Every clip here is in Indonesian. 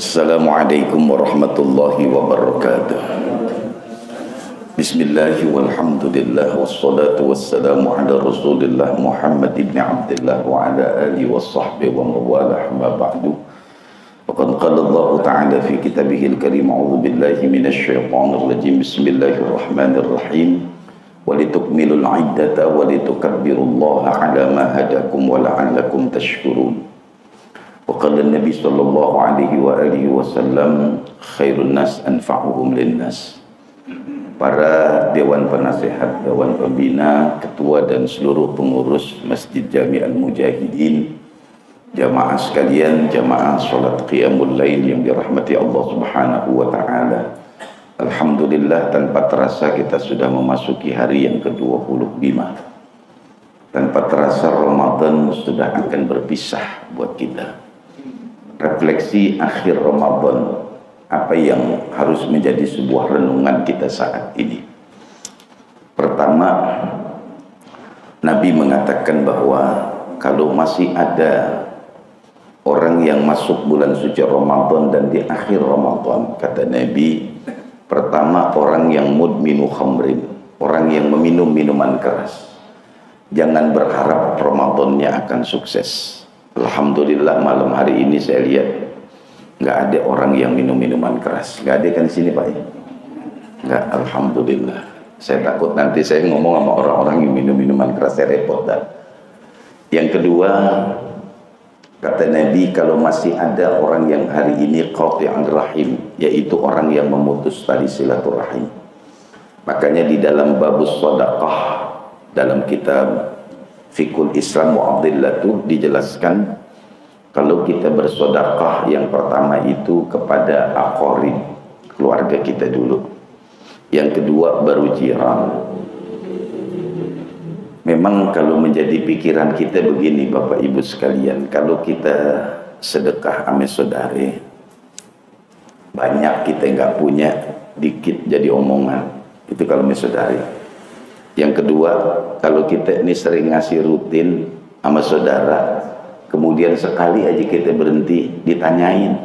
Assalamualaikum warahmatullahi wabarakatuh. Bismillahi walhamdulillah wassalatu wassalamu ala rasulillah Muhammad ibn Abdullah wa ala alihi wa sahbihi wa mawalah ma ba'du. Faqad qala Allah ta'ala fi kitabihil karim a'udzu billahi minasy syaithanir rajim. Bismillahirrahmanirrahim. Walitukmilul 'iddata walitukabbirullaha 'ala ma hadakum wa la'allakum tashkurun. Waqala Nabi sallallahu alaihi wa alihi wasallam khairun nas anfa'uhum linnas. Para dewan penasehat, dewan pembina, ketua dan seluruh pengurus Masjid Jami'al Mujahidin, jamaah sekalian, jamaah salat qiyamul lail yang dirahmati Allah Subhanahu wa taala. Alhamdulillah, tanpa terasa kita sudah memasuki hari yang ke-25. Tanpa terasa Ramadan sudah akan berpisah buat kita. Refleksi akhir Ramadan, apa yang harus menjadi sebuah renungan kita saat ini. Pertama, Nabi mengatakan bahwa kalau masih ada orang yang masuk bulan suci Ramadan dan di akhir Ramadan, kata Nabi, pertama orang yang mudminu khamrin, orang yang meminum minuman keras. Jangan berharap Ramadannya akan sukses. Alhamdulillah malam hari ini saya lihat nggak ada orang yang minum minuman keras. Nggak ada kan di sini Pak ya? Nggak, alhamdulillah. Saya takut nanti saya ngomong sama orang-orang yang minum minuman keras, saya repot dah. Yang kedua, kata Nabi, kalau masih ada orang yang hari ini qati'an rahim, yaitu orang yang memutus tali silaturahim. Makanya di dalam babus shadaqah, dalam kitab Fikul Islam Mu'adillatu dijelaskan kalau kita bersedekah yang pertama itu kepada aqarib, keluarga kita dulu. Yang kedua baru jiran. Memang kalau menjadi pikiran kita begini Bapak Ibu sekalian, kalau kita sedekah ame saudare, banyak kita nggak punya, dikit jadi omongan. Itu kalau ame saudare. Yang kedua, kalau kita ini sering ngasih rutin sama saudara, kemudian sekali aja kita berhenti, ditanyain,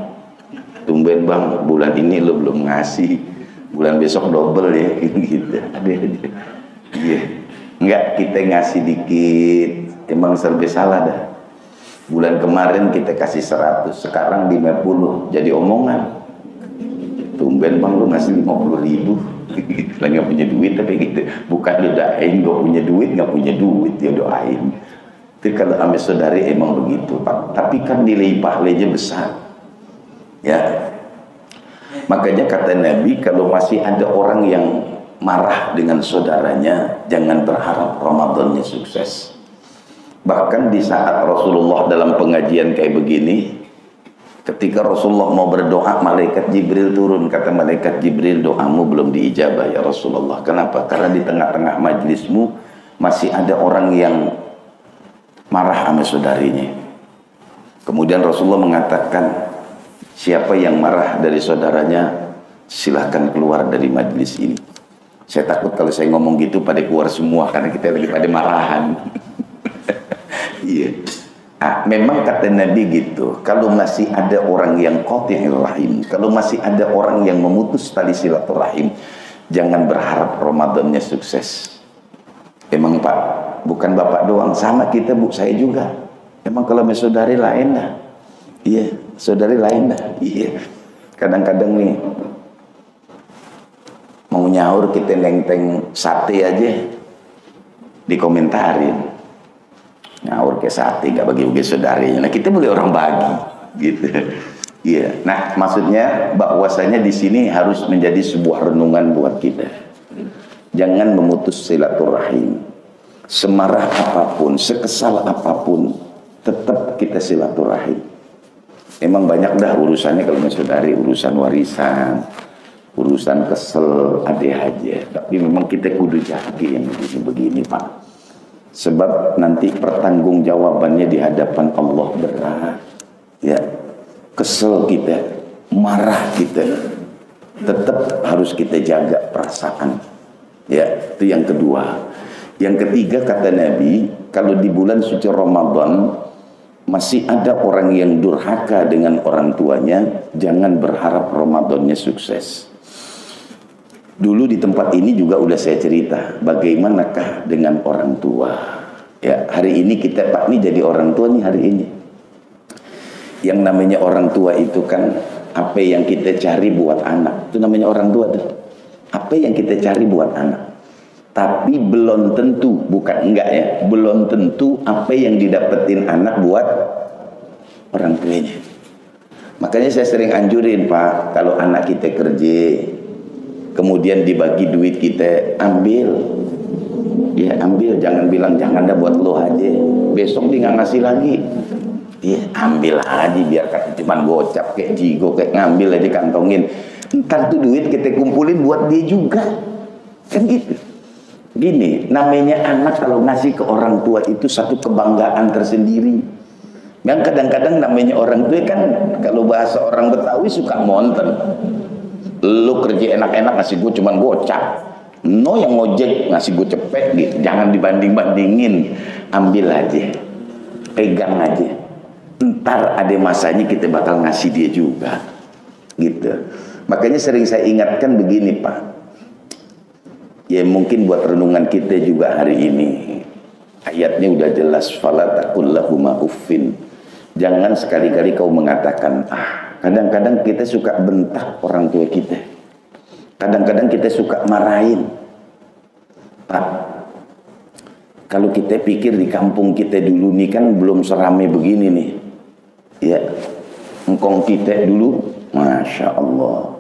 tumben bang, bulan ini lo belum ngasih, bulan besok double ya, gitu. Iya, enggak, kita ngasih dikit, emang serba salah dah. Bulan kemarin kita kasih 100, sekarang 50, jadi omongan. Tumben bang, lo ngasih 50.000. Lagi nggak punya duit tapi gitu, bukan lu doain gak punya duit, nggak punya duit dia doain. Itu kalau ame saudari emang begitu Pak, tapi kan nilai pahalanya besar ya. Makanya kata Nabi, kalau masih ada orang yang marah dengan saudaranya, jangan berharap Ramadannya sukses. Bahkan di saat Rasulullah dalam pengajian kayak begini, ketika Rasulullah mau berdoa, malaikat Jibril turun. Kata malaikat Jibril, doamu belum diijabah ya Rasulullah. Kenapa? Karena di tengah-tengah majlismu masih ada orang yang marah sama saudarinya. Kemudian Rasulullah mengatakan, siapa yang marah dari saudaranya, silahkan keluar dari majlis ini. Saya takut kalau saya ngomong gitu pada keluar semua, karena kita lagi pada marahan. Iya. Memang kata Nabi gitu, kalau masih ada orang yang qati'ir rahim, kalau masih ada orang yang memutus tali silaturahim, jangan berharap Ramadannya sukses. Emang Pak, bukan Bapak doang, sama kita Bu, saya juga. Emang kalau saudari lain dah. Iya, saudari lain dah. Iya. Kadang-kadang nih mau nyaur kita nenteng sate aja dikomentarin. Nyaur ke sate gak bagi-bagi saudaranya. Nah kita boleh orang bagi gitu. Iya. Nah maksudnya bahwasanya di sini harus menjadi sebuah renungan buat kita. Jangan memutus silaturahim. Semarah apapun, sekesal apapun, tetap kita silaturahim. Emang banyak dah urusannya kalau saudari, urusan warisan, urusan kesel, ada aja. Tapi memang kita kudu jaga yang begini-begini Pak. Sebab nanti pertanggungjawabannya di hadapan Allah berat. Ya, kesel kita, marah kita, tetap harus kita jaga perasaan. Ya, itu yang kedua. Yang ketiga kata Nabi, kalau di bulan suci Ramadan masih ada orang yang durhaka dengan orang tuanya, jangan berharap Ramadannya sukses. Dulu di tempat ini juga udah saya cerita, bagaimanakah dengan orang tua. Ya, hari ini kita Pak nih jadi orang tua nih hari ini. Yang namanya orang tua itu kan apa yang kita cari buat anak, itu namanya orang tua tuh. Apa yang kita cari buat anak. Tapi belum tentu, bukan enggak ya, belum tentu apa yang didapetin anak buat orang tuanya. Makanya saya sering anjurin Pak, kalau anak kita kerja, kemudian dibagi duit kita, ambil. Ya ambil, jangan bilang jangan dah buat lo aja, besok dia nggak ngasih lagi. Ya ambil aja, biar kata cuman gocap kayak jigo, kayak ngambil aja kantongin. Ntar tuh duit kita kumpulin buat dia juga. Kan gitu. Gini, namanya anak kalau ngasih ke orang tua itu satu kebanggaan tersendiri. Yang kadang-kadang namanya orang tua kan, kalau bahasa orang Betawi suka monten. Lu kerja enak-enak ngasih gue cuman gocap. No yang ngojek ngasih gue cepet gitu. Jangan dibanding-bandingin. Ambil aja. Pegang aja. Ntar ada masanya kita bakal ngasih dia juga. Gitu. Makanya sering saya ingatkan begini Pak. Ya mungkin buat renungan kita juga hari ini. Ayatnya udah jelas, fala taqul lahuma uffin. Jangan sekali-kali kau mengatakan kadang-kadang kita suka bentak orang tua kita. Kadang-kadang kita suka marahin. Pak, kalau kita pikir di kampung kita dulu nih kan belum seramai begini nih. Ya, engkong kita dulu, Masya Allah.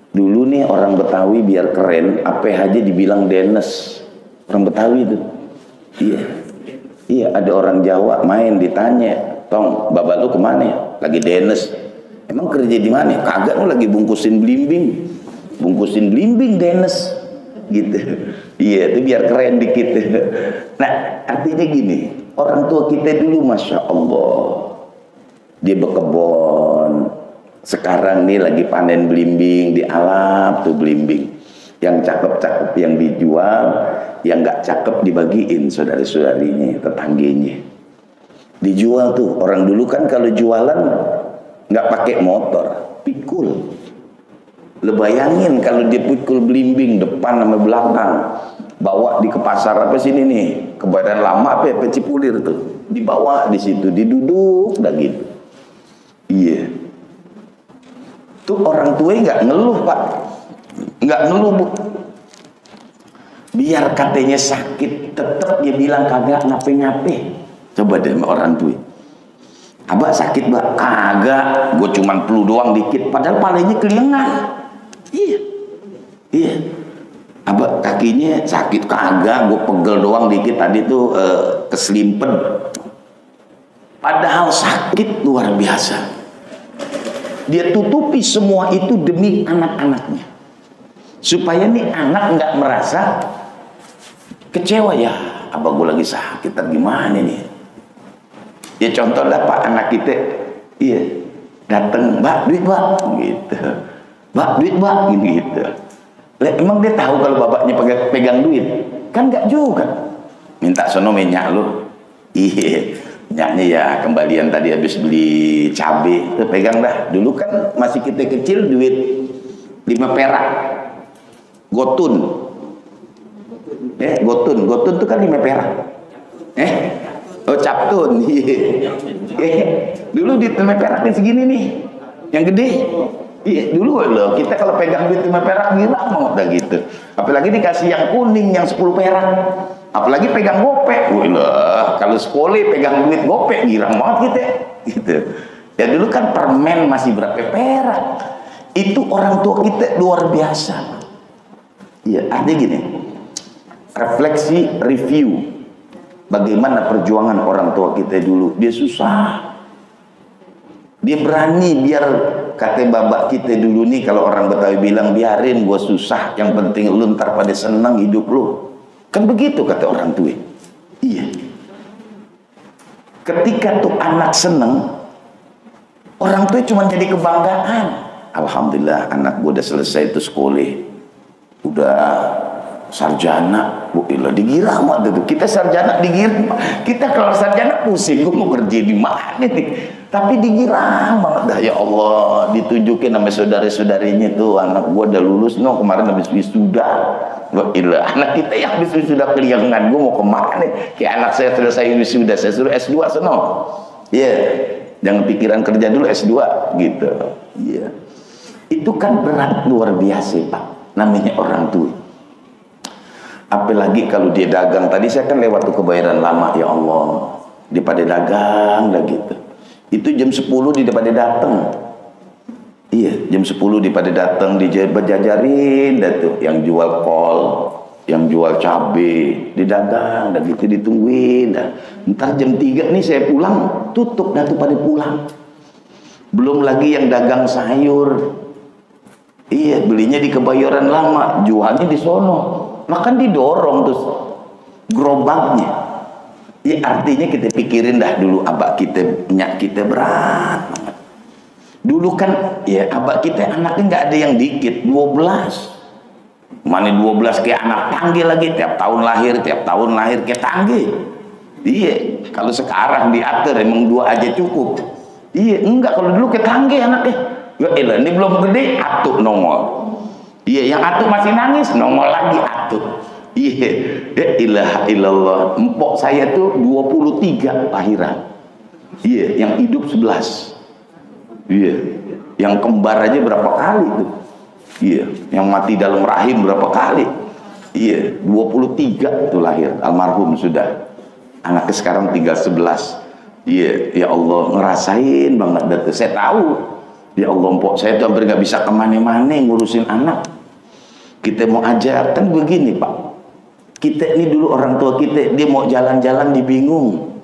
Dulu nih orang Betawi biar keren, apa aja dibilang denes. Orang Betawi itu. Iya. Iya, ada orang Jawa main ditanya, "Tong, bapak lu kemana ya?" "Lagi denes." "Emang kerja di mana?" "Kagak, lu lagi bungkusin belimbing." "Bungkusin belimbing denes." Gitu. Iya, itu biar keren dikit. Nah, artinya gini, orang tua kita dulu Masya Allah, dia berkebun. Sekarang nih lagi panen belimbing, dialap tuh belimbing. Yang cakep-cakep yang dijual, yang gak cakep dibagiin saudara-saudarinya, tetangganya. Dijual tuh. Orang dulu kan kalau jualan gak pakai motor, pikul. Lo bayangin kalau dia pikul belimbing depan sama belakang, bawa di ke pasar apa sini nih, ke Badan Lama apa Cipulir tuh, dibawa di situ, diduduk dah gitu. Iya. Tuh orang tua nggak ngeluh Pak, nggak ngeluh Bu. Biar katanya sakit, tetap dia bilang kagak ngape-ngape. Coba deh orang tua, "Abah sakit Mbak?" "Kagak, gue cuman flu doang dikit." Padahal palanya kelingan. Iya, iya. "Abah kakinya sakit?" "Kagak, gue pegel doang dikit tadi tuh keselimpet." Padahal sakit luar biasa. Dia tutupi semua itu demi anak-anaknya, supaya nih anak nggak merasa kecewa. Ya, abah gue lagi sakit, gimana nih? Ya contoh lah Pak, anak kita, iya, dateng, "Mbak, duit Mbak," gitu. "Mbak, duit Mbak," gitu. Emang dia tahu kalau bapaknya pegang duit? Kan nggak juga. "Minta sono minyak lu." Iya. Nyaknya ya kembalian tadi habis beli cabai, tuh pegang dah. Dulu kan masih kita kecil duit 5 perak. Gotun. Gotun tuh kan 5 perak. Oh captun. Dulu duit 5 perak nih segini nih. Yang gede. Iya, dulu loh kita kalau pegang duit 5 perak gila banget dah gitu. Apalagi dikasih yang kuning yang 10 perak. Apalagi pegang gopek. Wah, kalau sekolah pegang duit gopek girang banget kita. Gitu. Ya dulu kan permen masih berapa perak. Itu orang tua kita luar biasa. Iya, artinya gini. Refleksi, review. Bagaimana perjuangan orang tua kita dulu. Dia susah. Dia berani, biar kata babak kita dulu nih, kalau orang Betawi bilang, "Biarin gua susah, yang penting lu ntar pada senang hidup lu." Kan begitu kata orang tua. Iya. Ketika tuh anak seneng, orang tua cuma jadi kebanggaan. "Alhamdulillah anak gua udah selesai tuh sekolah, udah sarjana, digira mah tuh. Kita sarjana digira. Kita kalau sarjana pusing, gue mau kerja di mana nih? Tapi digira banget dah, ya Allah, ditunjukin sama saudara-saudarinya tuh, anak gue udah lulus, kemarin habis wisuda. Anak kita yang habis wisuda keliangan, gue mau kemana nih? Kayak anak saya selesai wisuda, saya suruh S2 sono. Iya, jangan pikiran kerja dulu, S2 gitu. Iya. Itu kan berat luar biasa, Pak. Namanya orang tua. Apalagi kalau dia dagang. Tadi saya kan lewat tuh Kebayoran Lama, ya Allah. Dia pada dagang dah gitu. Itu jam 10 dia pada datang. Iya, jam 10 dia pada datang, dijajarin dah tuh. Yang jual kol, yang jual cabe, didagang dan gitu, ditungguin dah. Ntar jam 3 nih saya pulang, tutup dah tuh pada pulang. Belum lagi yang dagang sayur. Iya, belinya di Kebayoran Lama, jualnya di sono. Makan didorong terus gerobaknya. Ya artinya kita pikirin dah dulu abah kita, nyak kita berat banget. Dulu kan ya abah kita anaknya nggak ada yang dikit, 12. Mana 12 kayak anak tangge lagi, tiap tahun lahir kayak tangge. Iya, kalau sekarang diatur emang 2 aja cukup. Iya, enggak, kalau dulu kayak tangge anaknya. Ya elah, ini belum gede, atuk nongol. Iya, yang atuk masih nangis, nongol lagi atuk. Iya, ya ilaha illallah. Empok saya tuh 23 lahiran. Iya, yang hidup 11. Iya, yang kembar aja berapa kali tuh. Iya, yang mati dalam rahim berapa kali. Iya, 23 tuh lahir, almarhum sudah. Anaknya sekarang tinggal 11. Iya, ya Allah, ngerasain banget dah. Saya tahu. Ya Allah, empok saya tuh hampir nggak bisa kemana-mana ngurusin anak. Kita mau ajar kan begini, Pak. Kita ini dulu orang tua kita, dia mau jalan-jalan dibingung.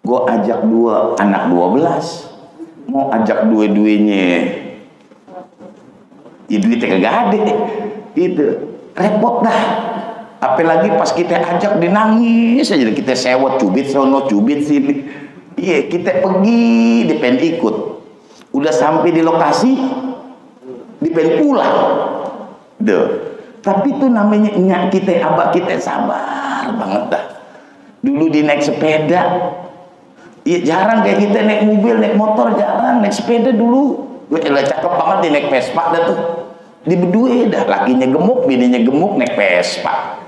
Gue ajak 2 anak 12, mau ajak dua-duanya, ya duitnya kagak ada, gitu, repot dah. Apalagi pas kita ajak dia nangis aja, kita sewot cubit sono cubit sini. Iya, kita pergi, dia pengen ikut. Udah sampai di lokasi, dia pengen pulang. Duh. Tapi itu namanya nyak kita, abah kita sabar banget dah. Dulu di naik sepeda, ya jarang kayak kita naik mobil, naik motor jarang, naik sepeda dulu. Cakep banget dia naik Vespa dah tuh. Di berdua dah, lakinya gemuk, bininya gemuk naik Vespa.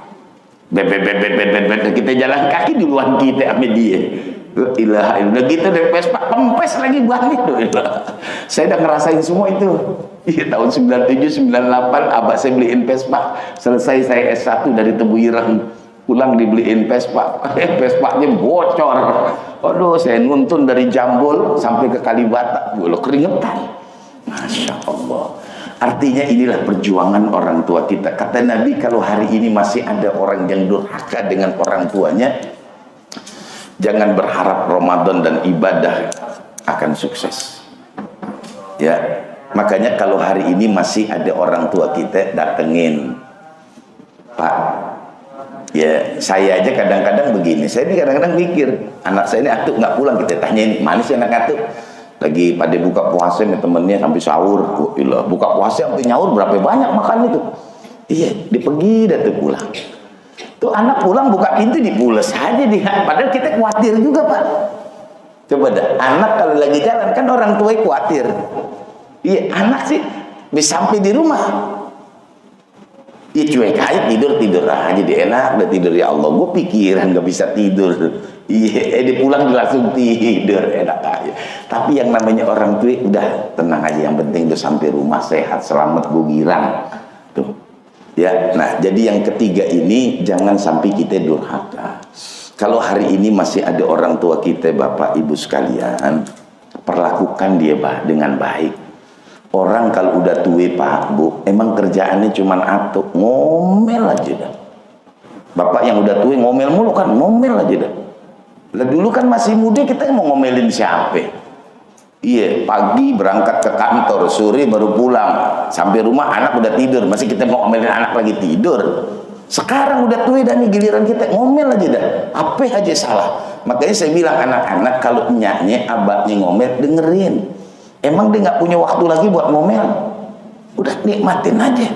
Kita jalan kaki duluan kita sama dia. Ilaha illallah gitu naik Vespa, kempes lagi banget tuh. Saya udah ngerasain semua itu. Iya, tahun 97, 98 abah saya beliin Vespa. Selesai saya S1 dari Tebu Ireng, pulang dibeliin Vespa. Vespanya bocor. Aduh, saya nuntun dari Jambol sampai ke Kalibata. Gue keringetan. Masya Allah. Artinya inilah perjuangan orang tua kita. Kata Nabi, kalau hari ini masih ada orang yang durhaka dengan orang tuanya, jangan berharap Ramadan dan ibadah akan sukses. Ya. Makanya kalau hari ini masih ada orang tua kita datengin, Pak, ya saya aja kadang-kadang begini, saya ini kadang-kadang mikir, anak saya ini atuk nggak pulang, kita tanyain, mana sih anak atuk? Lagi pada buka puasa nih temennya sampai sahur, buka puasa sampai nyaur berapa banyak makan itu? Iya, dia pergi dan tuh pulang. Tuh anak pulang buka pintu dipules aja dia, padahal kita khawatir juga, Pak. Coba dah, anak kalau lagi jalan kan orang tua khawatir. Iya, anak sih bisa sampai di rumah. Iya, cuek aja tidur aja dia enak, udah tidur ya Allah. Gue pikiran gak bisa tidur. Iya, dia pulang langsung tidur enak aja. Tapi yang namanya orang tua udah tenang aja, yang penting udah sampai rumah sehat selamat gue girang. Tuh. Ya, nah jadi yang ketiga ini jangan sampai kita durhaka. Kalau hari ini masih ada orang tua kita, Bapak Ibu sekalian, perlakukan dia dengan baik. Orang kalau udah tua, Pak, Bu, emang kerjaannya cuman atuk, ngomel aja dah. Bapak yang udah tua ngomel mulu kan, ngomel aja dah. Lah dulu kan masih muda, kita mau ngomelin siapa? Iya, pagi berangkat ke kantor, sore baru pulang, sampai rumah anak udah tidur, masih kita mau ngomelin anak lagi tidur. Sekarang udah tua dan giliran kita ngomel aja dah, apa aja salah. Makanya saya bilang anak-anak kalau nyaknya abahnya ngomel dengerin. Emang dia nggak punya waktu lagi buat ngomel? Udah nikmatin aja.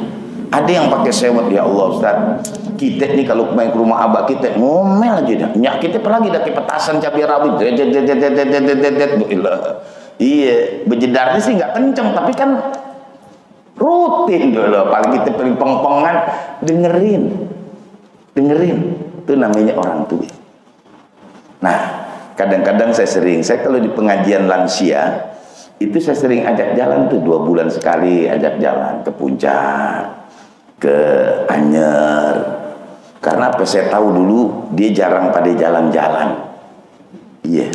Ada yang pakai sewot, ya Allah Ustaz. Kita nih kalau main ke rumah abah kita ngomel aja dah. Nyak kita pergi dah ke petasan cabai rawit. Iya, berjedarnya sih nggak kenceng, tapi kan rutin dulu. Apalagi kita paling pengpengan, dengerin. Itu namanya orang tua. Nah, kadang-kadang saya kalau di pengajian lansia itu saya sering ajak jalan tuh 2 bulan sekali, ajak jalan ke puncak, ke Anyer. Karena apa? Saya tahu dulu dia jarang pada jalan-jalan. Iya,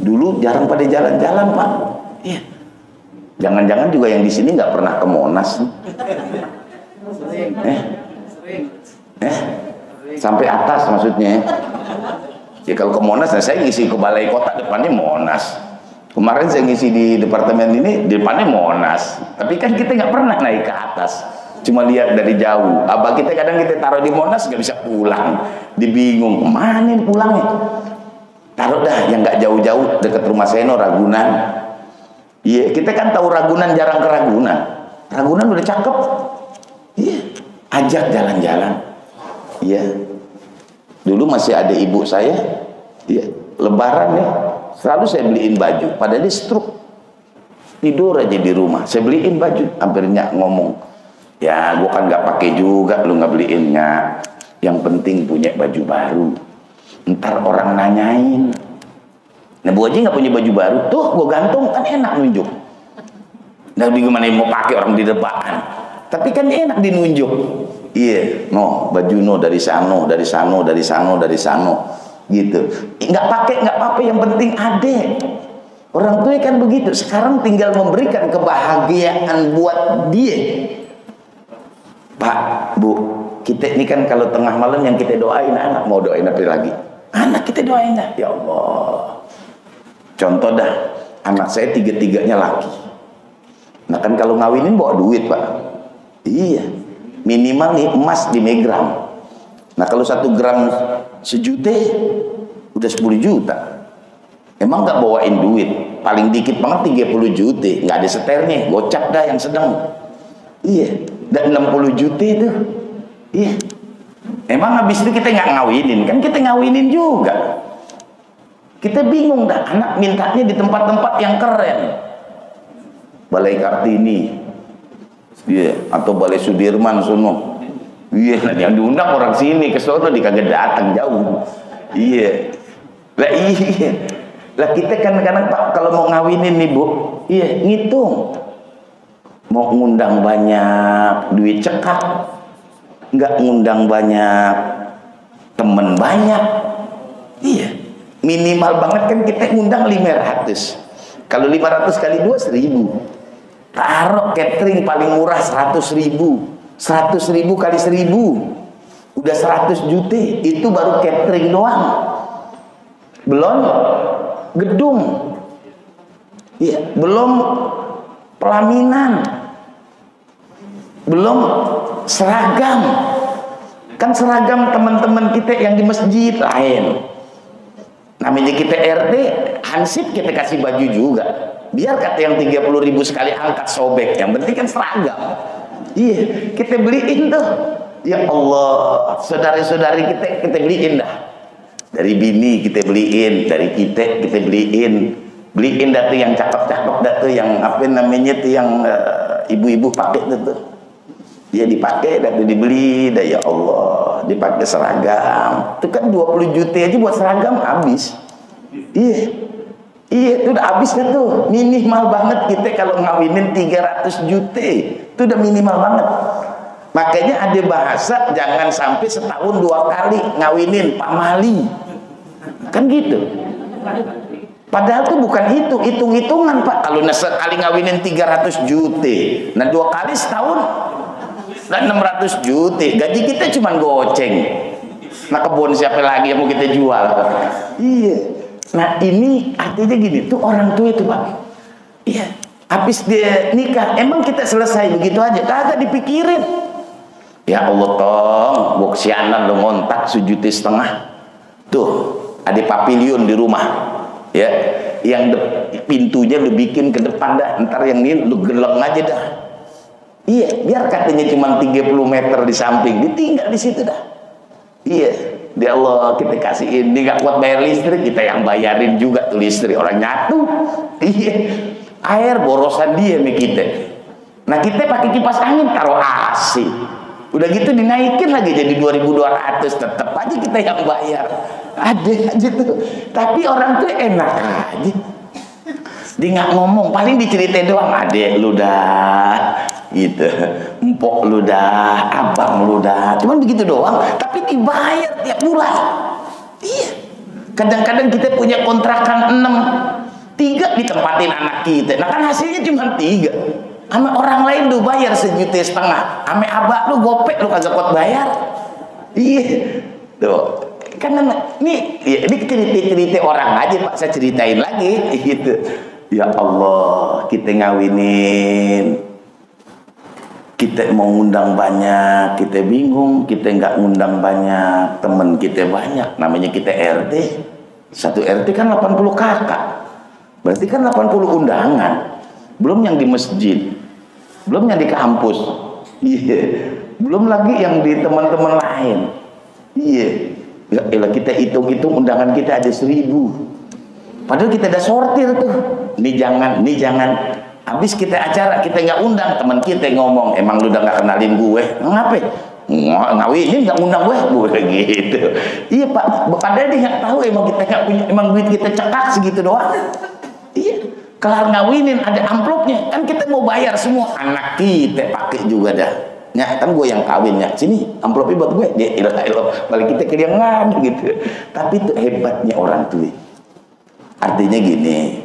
dulu jarang pada jalan-jalan Pak. Iya. Jangan-jangan juga yang di sini nggak pernah ke Monas. Sampai atas maksudnya. Ya kalau ke Monas, nah saya ngisi ke Balai Kota, depannya Monas. Kemarin saya ngisi di departemen ini, depannya Monas. Tapi kan kita nggak pernah naik ke atas. Cuma lihat dari jauh. Abah kita kadang kita taruh di Monas nggak bisa pulang. Dibingung, kemana nih pulangnya? Taruh dah yang nggak jauh-jauh dekat rumah Seno, Ragunan. Iya, kita kan tahu Ragunan, jarang ke Ragunan. Ragunan udah cakep. Iya, ajak jalan-jalan. Iya. Dulu masih ada ibu saya. Iya, Lebaran nih, selalu saya beliin baju. Padahal dia stroke. Tidur aja di rumah. Saya beliin baju. Hampir Nyak ngomong, ya gua kan nggak pakai juga, lu nggak beliinnya. Yang penting punya baju baru. Ntar orang nanyain. Nah, Bu Haji nggak punya baju baru, tuh gua gantung, kan enak nunjuk. Nah, gimana mau pakai orang di depan? Tapi kan enak dinunjuk. Iya, baju dari sano, gitu. Nggak pakai nggak apa-apa, yang penting ada. Orang tua kan begitu. Sekarang tinggal memberikan kebahagiaan buat dia. Pak, Bu, kita ini kan kalau tengah malam yang kita doain anak, mau doain apa lagi? Anak kita doain dah. Ya Allah. Contoh dah, anak saya 3-3-nya laki. Nah kan kalau ngawinin bawa duit Pak. Iya. Minimal nih emas di megram. Nah kalau 1 gram sejuta, udah 10 juta. Emang nggak bawain duit? Paling dikit banget 30 juta. Nggak ada seternya, gocap dah yang sedang. Iya. Dan 60 juta itu. Iya. Emang habis itu kita nggak ngawinin? Kan kita ngawinin juga. Kita bingung dah, anak mintanya di tempat-tempat yang keren. Balai Kartini, atau Balai Sudirman sono. Yang diundang orang sini ke sono dikagak datang jauh. Lah kita kadang-kadang Pak kalau mau ngawinin nih Bu, ngitung. Mau ngundang banyak, duit cekak. Nggak ngundang banyak, temen banyak. Minimal banget kan kita ngundang 500. Kalau 500 kali 2, 1000. Taruh catering paling murah 100.000. 100.000 kali 1000. Udah 100 juta. Itu baru catering doang. Belum gedung. Belum pelaminan. Belum seragam. Kan seragam teman-teman kita yang di masjid lain. Namanya kita RT, hansip kita kasih baju juga. Biar kata yang 30.000 sekali angkat sobek, yang penting kan seragam. Kita beliin tuh. Ya Allah, saudari-saudari kita beliin dah. Dari bini kita beliin, dari kita beliin. Beliin dah tuh yang cakep-cakep dah tuh, yang apa namanya tuh yang ibu-ibu pakai tuh. Dia dipakai dan dibeli dah, ya Allah, dipakai seragam. Itu kan 20 juta aja buat seragam habis. Itu udah habis kan tuh. Minimal banget kita kalau ngawinin 300 juta. Itu udah minimal banget. Makanya ada bahasa jangan sampai setahun 2 kali ngawinin pamali. Kan gitu. Padahal tuh bukan itu, hitung-hitungan Pak. Kalau sekali ngawinin 300 juta, nah 2 kali setahun, nah 600 juta. Gaji kita cuma goceng. Nah kebun siapa lagi yang mau kita jual? Nah ini artinya gini, tuh orang tua itu Pak. Habis dia nikah, emang kita selesai begitu aja? Kagak dipikirin. Ya Allah tong, gua kesianan lo ngontak 1,5 juta. Tuh, ada pavilion di rumah. Yang pintunya lu bikin ke depan dah. Ntar yang ini lu geleng aja dah. Iya, biar katanya cuma 30 meter di samping, ditinggal di situ dah. Iya, di Allah kita kasihin, dia nggak kuat bayar listrik, kita yang bayarin juga tuh listrik, orang nyatu. Iya, air borosan dia nih kita. Nah kita pakai kipas angin taruh AC, udah gitu dinaikin lagi jadi 2.200, tetap aja kita yang bayar. Ada aja tuh, tapi orang tuh enak aja. Dia nggak ngomong, paling diceritain doang, adek lu dah gitu, empok lu dah, abang lu dah, cuman begitu doang, tapi dibayar tiap bulan. Iya, kadang-kadang kita punya kontrakan 6, 3 ditempatin anak kita, nah kan hasilnya cuma 3. Sama orang lain lu bayar 1,5 juta, sama abah lu gopek lu kagak kuat bayar. Iya tuh, kan ini ya, ini cerita-cerita orang aja Pak, saya ceritain lagi gitu. Ya Allah, kita ngawinin, kita mau ngundang banyak, kita bingung, kita nggak ngundang banyak, temen kita banyak, namanya kita RT, satu RT kan 80 kakak, berarti kan 80 undangan, belum yang di masjid, belum yang di kampus, iya, belum lagi yang di teman-teman lain, iya, ya kita hitung-hitung undangan kita ada 1.000. Padahal kita udah sortir tuh, nih jangan, habis kita acara kita nggak undang, teman kita ngomong, emang lu udah nggak kenalin gue, ngapain? Ngawinin nggak undang gue gitu. Iya Pak, padahal dia nggak tahu emang kita nggak punya, emang duit kita cekak segitu doang. Iya, kelar ngawinin ada amplopnya, kan kita mau bayar semua, anak kita pakai juga dah. Nah, kan gue yang kawin ya, sini amplopnya buat gue, dia ilah balik kita ke dia nggak gitu. Tapi itu hebatnya orang tua. Artinya gini,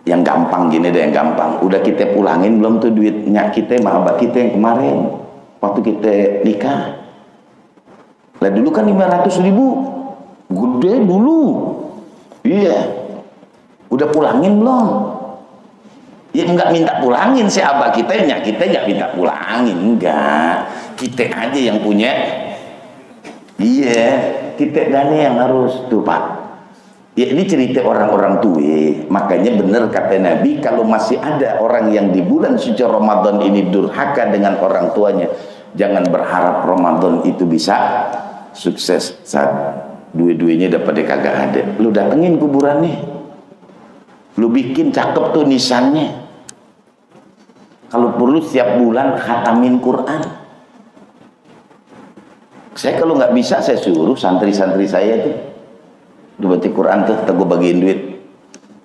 yang gampang gini deh, yang gampang. Udah kita pulangin belum tuh duitnya kita sama abah kita yang kemarin waktu kita nikah. Lah dulu kan 500.000, gede dulu. Iya. Udah pulangin belum? Ya enggak minta pulangin si abah kita nggak minta pulangin, enggak. Kita aja yang punya. Iya, kita dan yang harus tuh Pak. Ya ini cerita orang-orang tua, makanya benar kata Nabi, kalau masih ada orang yang di bulan suci Ramadan ini durhaka dengan orang tuanya, jangan berharap Ramadan itu bisa sukses saat dua-duanya dapat kagak ada. Lu datengin kuburannya, lu bikin cakep tuh nisannya, kalau perlu setiap bulan khatamin Quran. Saya kalau nggak bisa saya suruh santri-santri saya tuh baca Quran tuh, gue bagiin duit,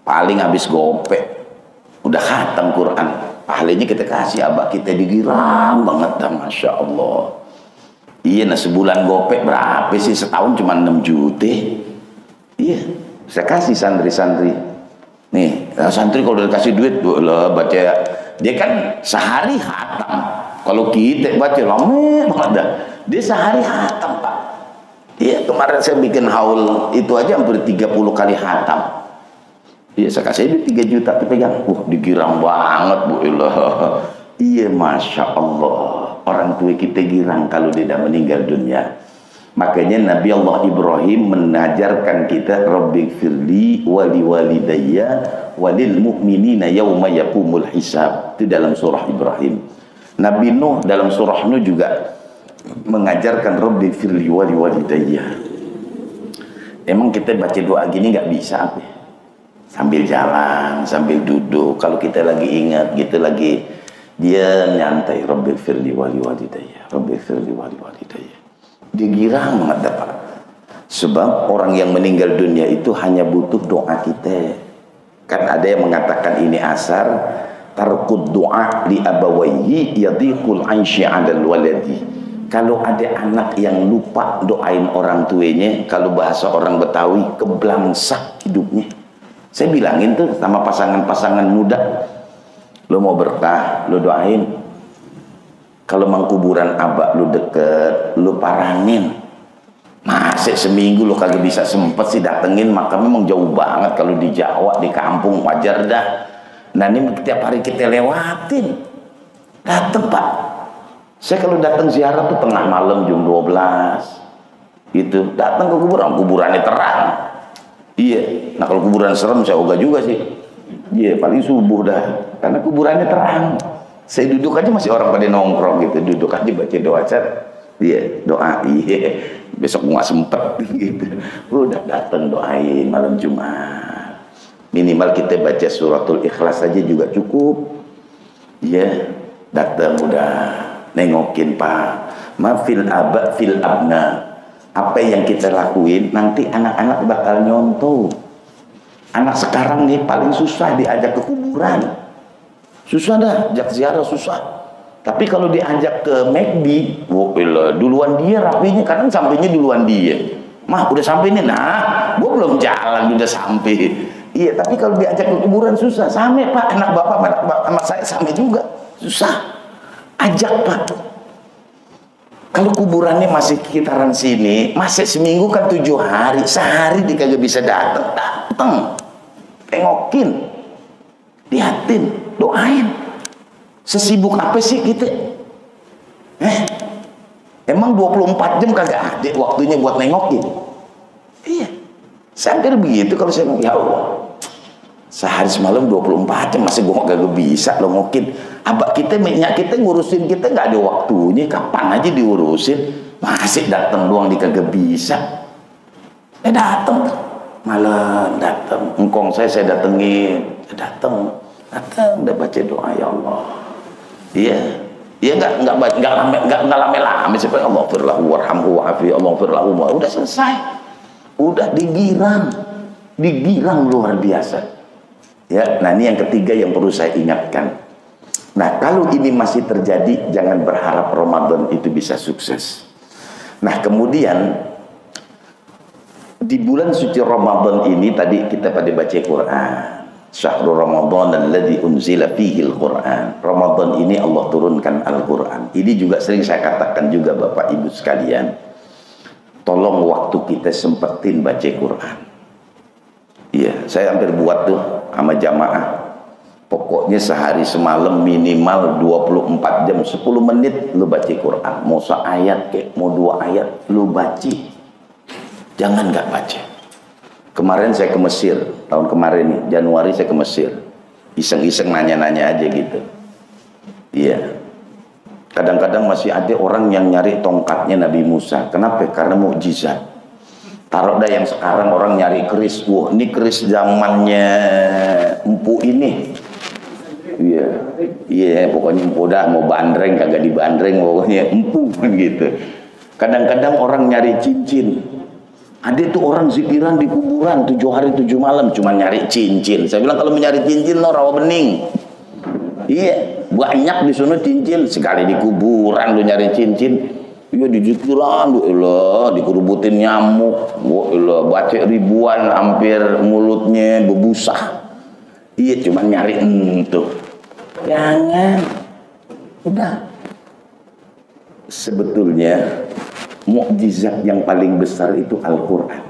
paling habis gopek udah khatam Quran, pahalanya kita kasih abah kita, digirang banget dah, Masya Allah. Iya, nah sebulan gopek berapa sih, setahun cuma 6 juta. Iya, saya kasih santri-santri nih, santri kalau udah kasih duit lah baca, dia kan sehari khatam. Kalau kita baca lama banget dah, dia sehari khatam Pak. Iya, kemarin saya bikin haul itu aja hampir 30 kali khatam. Iya, saya kasih duit 3 juta dipegang. Digirang banget Bu ilah. Iya, Masya Allah. Orang tua kita girang kalau dia dah meninggal dunia. Makanya Nabi Allah Ibrahim menajarkan kita, Rabbighfirli wali walidayya walil mu'minina yauma yaqumul hisab. Itu dalam surah Ibrahim. Nabi Nuh dalam surah Nuh juga mengajarkan Rabbighfirli wali walidayya. Emang kita baca doa gini nggak bisa apa? Sambil jalan, sambil duduk, kalau kita lagi ingat gitu, lagi dia nyantai, Rabbighfirli wali walidayya, Rabbighfirli wali walidayya. Dia girang banget dapat. Sebab orang yang meninggal dunia itu hanya butuh doa kita. Kan ada yang mengatakan ini asar, tarkud doa li abawayhi yadhiqul aishi 'alal waladi. Kalau ada anak yang lupa doain orang tuanya, kalau bahasa orang Betawi, keblangsak hidupnya. Saya bilangin tuh sama pasangan-pasangan muda, lo mau berkah, lo doain. Kalau mangkuburan abah lo deket, lo paranin. Masih seminggu lo kagak bisa sempet sih datengin, maka memang jauh banget. Kalau di Jawa, di kampung wajar dah. Nah ini tiap hari kita lewatin, dateng Pak. Saya kalau datang ziarah tuh tengah malam jam 12 gitu, datang ke kuburan, kuburannya terang. Iya, nah kalau kuburan serem saya ogah juga sih. Iya, paling subuh dah, karena kuburannya terang. Saya duduk aja masih orang pada nongkrong gitu, duduk aja baca doa dia doa, iya besok nggak sempet gitu. Udah datang doain malam Jumat. Minimal kita baca suratul Ikhlas saja juga cukup. Ya, datang udah nengokin Pak. Mafil aba fil abna. Apa yang kita lakuin nanti anak-anak bakal nyontoh. Anak sekarang nih paling susah diajak ke kuburan. Susah dah, ajak ziarah susah. Tapi kalau diajak ke McD, duluan dia rapinya, kadang sampainya duluan dia. Mah udah sampai nih, nah, gua belum jalan udah sampai. Iya, tapi kalau diajak ke kuburan susah. Sampai Pak, anak bapak, anak saya sampai juga, susah. Ajak Pak. Kalau kuburannya masih sekitaran sini, masih seminggu kan 7 hari, sehari dia kagak bisa datang, tengokin, liatin, doain. Sesibuk apa sih kita? Emang 24 jam kagak ada waktunya buat nengokin? Iya. Saya hampir begitu kalau saya ngomong, ya Allah. Sehari semalam 24 jam masih gua kagak bisa lo ngokin. Abah kita, minyak kita ngurusin kita nggak ada waktunya. Kapan aja diurusin? Masih datang doang di kagak bisa. Datang. Malah datang. Engkong saya datengin. Datang udah baca doa ya Allah. Iya, dia nggak lama-lama seperti Allah firlahu warhamhu wa'afi Allah firlahu, udah selesai, udah digirang luar biasa. Ya, nah ini yang ketiga yang perlu saya ingatkan. Nah kalau ini masih terjadi, jangan berharap Ramadan itu bisa sukses. Nah kemudian di bulan suci Ramadan ini tadi kita pada baca Quran. Syahrul Ramadan alladzi unzila fihi al-Quran. Ramadan ini Allah turunkan Al-Quran. Ini juga sering saya katakan juga Bapak Ibu sekalian. Tolong waktu kita sempetin baca Quran. Iya, saya hampir buat tuh sama jamaah. Pokoknya sehari semalam minimal 24 jam 10 menit lu baca Quran. Mau seayat kek, mau 2 ayat lu baca. Jangan nggak baca. Kemarin saya ke Mesir, tahun kemarin nih, Januari saya ke Mesir. Iseng-iseng nanya-nanya aja gitu. Iya. Kadang-kadang masih ada orang yang nyari tongkatnya Nabi Musa. Kenapa? Karena mukjizat. Taruh dah yang sekarang orang nyari keris. Wah, ini keris zamannya empu ini. Iya. Iya, pokoknya empu dah, mau bandreng kagak dibandreng, pokoknya empu gitu. Kadang-kadang orang nyari cincin. Ada tuh orang zikiran di kuburan 7 hari 7 malam cuma nyari cincin. Saya bilang kalau mencari cincin lo rawa bening. Iya, banyak di sana cincin. Sekali di kuburan lo nyari cincin. Iya di zikiran, dikerubutin nyamuk. Baca ribuan hampir mulutnya bebusa. Iya cuma nyari itu. Jangan. Udah. Sebetulnya mukjizat yang paling besar itu Al-Quran.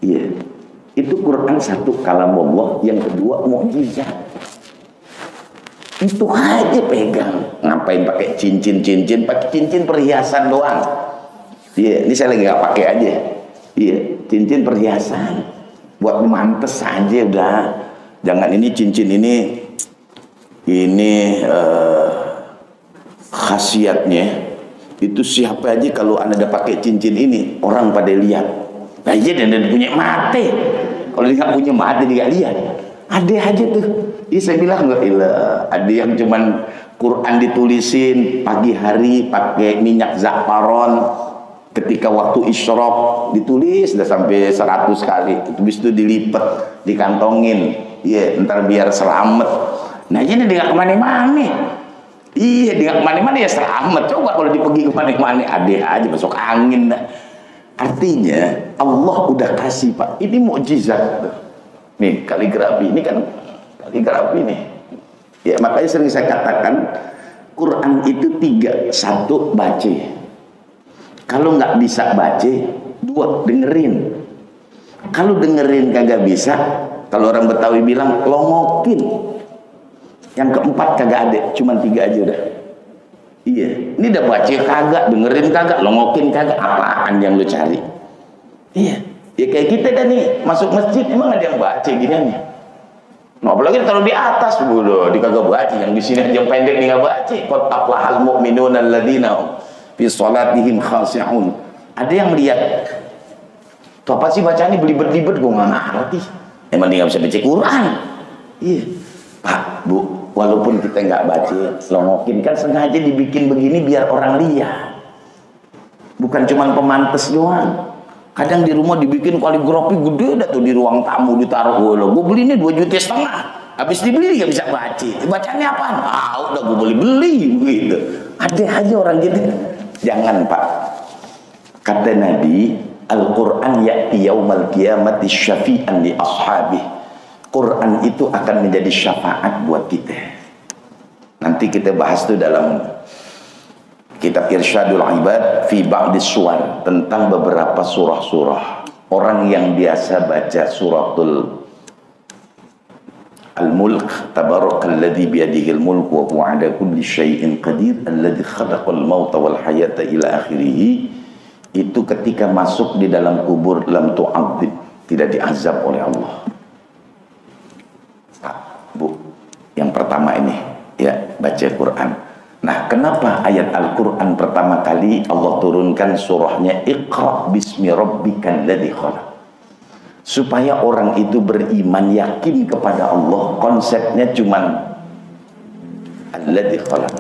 Iya. Itu Quran satu kalam Allah, yang kedua mukjizat. Itu aja pegang. Ngapain pakai cincin-cincin? Pakai cincin perhiasan doang. Iya, ini saya lagi nggak pakai aja. Iya, cincin perhiasan. Buat mantes aja udah. Jangan ini cincin ini khasiatnya. Itu siapa aja kalau Anda pakai cincin ini orang pada lihat. Nah iya dan punya mata. Kalau dia nggak punya mata dia nggak lihat. Ada aja tuh. Iya saya bilang nggak ilah. Ada yang cuman Quran ditulisin pagi hari pakai minyak zafaron. Ketika waktu isyraq ditulis udah sampai 100 kali. Habis itu dilipat, dikantongin. Iya, ntar biar selamat. Nah ini dia nggak kemana-mana. Iya, dia kemana-mana ya selamat. Coba kalau dipergi kemana-mana, ada aja masuk angin. Artinya Allah udah kasih Pak. Ini mukjizat. Nih kaligrafi, ini kan kaligrafi nih. Ya makanya sering saya katakan Quran itu 3. 1 baca. Kalau nggak bisa baca, 2 dengerin. Kalau dengerin kagak bisa, kalau orang Betawi bilang longokin. Yang keempat kagak ada, cuma 3 aja udah. Iya, ini udah baca kagak, dengerin kagak, longokin kagak, apaan yang lu cari? Iya, ya kayak kita dah nih masuk masjid emang ada yang baca gini nih. Nah, apalagi taruh di atas dulu, di kagak baca. Yang di sini yang pendek nih nggak baca. Qad aflahal mu'minuna alladzina fi sholatihim khashi'un. Ada yang lihat, tuh apa sih bacaannya belibet-belibet, gue nggak ngerti. Emang dia nggak bisa baca Quran? Iya, Pak, Bu, walaupun kita nggak baca, longokin kan sengaja dibikin begini biar orang lihat. Bukan cuma pemantes doang. Kadang di rumah dibikin kaligrafi gede dah tuh di ruang tamu ditaruh. Gue beli ini 2,5 juta. Habis dibeli nggak bisa baca. Bacanya apaan? Ah, udah gue beli gitu. Ada aja orang gitu. Jangan, Pak. Kata Nabi, Al-Quran ya'ti yaumal qiyamati syafi'an li ashabih. Quran itu akan menjadi syafaat buat kita. Nanti kita bahas tuh dalam kitab Irsyadul Ibad fi ba'dis suwar, tentang beberapa surah-surah. Orang yang biasa baca suratul Al-Mulk, tabarakalladzi biyadihil mulk wa huwa 'ala kulli syai'in qadir alladzi khalaqal mauta wal hayata ila akhirih, itu ketika masuk di dalam kubur lam tu'adzib, tidak diazab oleh Allah. Pak, Bu, yang pertama ini ya, baca Quran. Nah, kenapa ayat Al-Quran pertama kali Allah turunkan surahnya Iqra bismi rabbikal ladzi khalaq? Supaya orang itu beriman, yakin kepada Allah. Konsepnya cuman alladzi khalaq.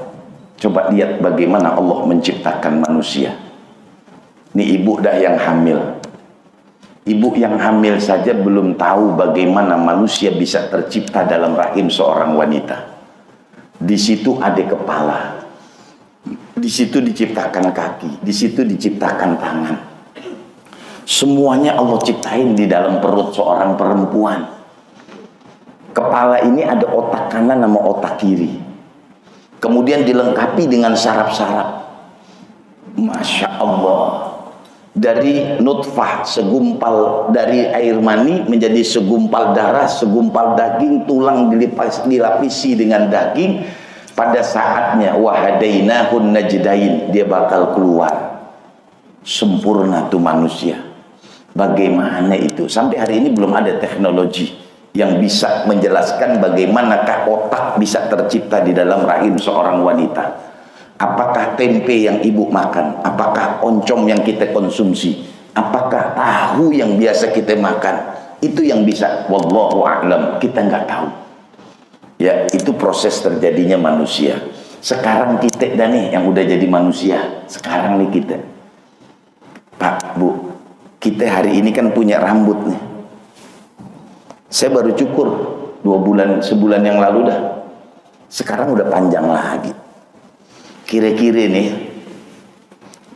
Coba lihat bagaimana Allah menciptakan manusia. Ini ibu dah yang hamil. Ibu yang hamil saja belum tahu bagaimana manusia bisa tercipta dalam rahim seorang wanita. Di situ ada kepala, di situ diciptakan kaki, di situ diciptakan tangan. Semuanya Allah ciptain di dalam perut seorang perempuan. Kepala ini ada otak kanan sama otak kiri. Kemudian dilengkapi dengan saraf-saraf. Masya Allah. Dari nutfah, segumpal dari air mani menjadi segumpal darah, segumpal daging, tulang dilapisi dengan daging. Pada saatnya wahadainahun najdain, dia bakal keluar. Sempurna tuh manusia. Bagaimana itu? Sampai hari ini belum ada teknologi yang bisa menjelaskan bagaimanakah otak bisa tercipta di dalam rahim seorang wanita. Apakah tempe yang ibu makan? Apakah oncom yang kita konsumsi? Apakah tahu yang biasa kita makan? Itu yang bisa, wallahu a'lam, kita nggak tahu. Ya, itu proses terjadinya manusia. Sekarang kita dah nih yang udah jadi manusia. Sekarang nih kita, Pak, Bu, kita hari ini kan punya rambut nih. Saya baru cukur sebulan yang lalu dah. Sekarang udah panjang lagi. Kira-kira nih,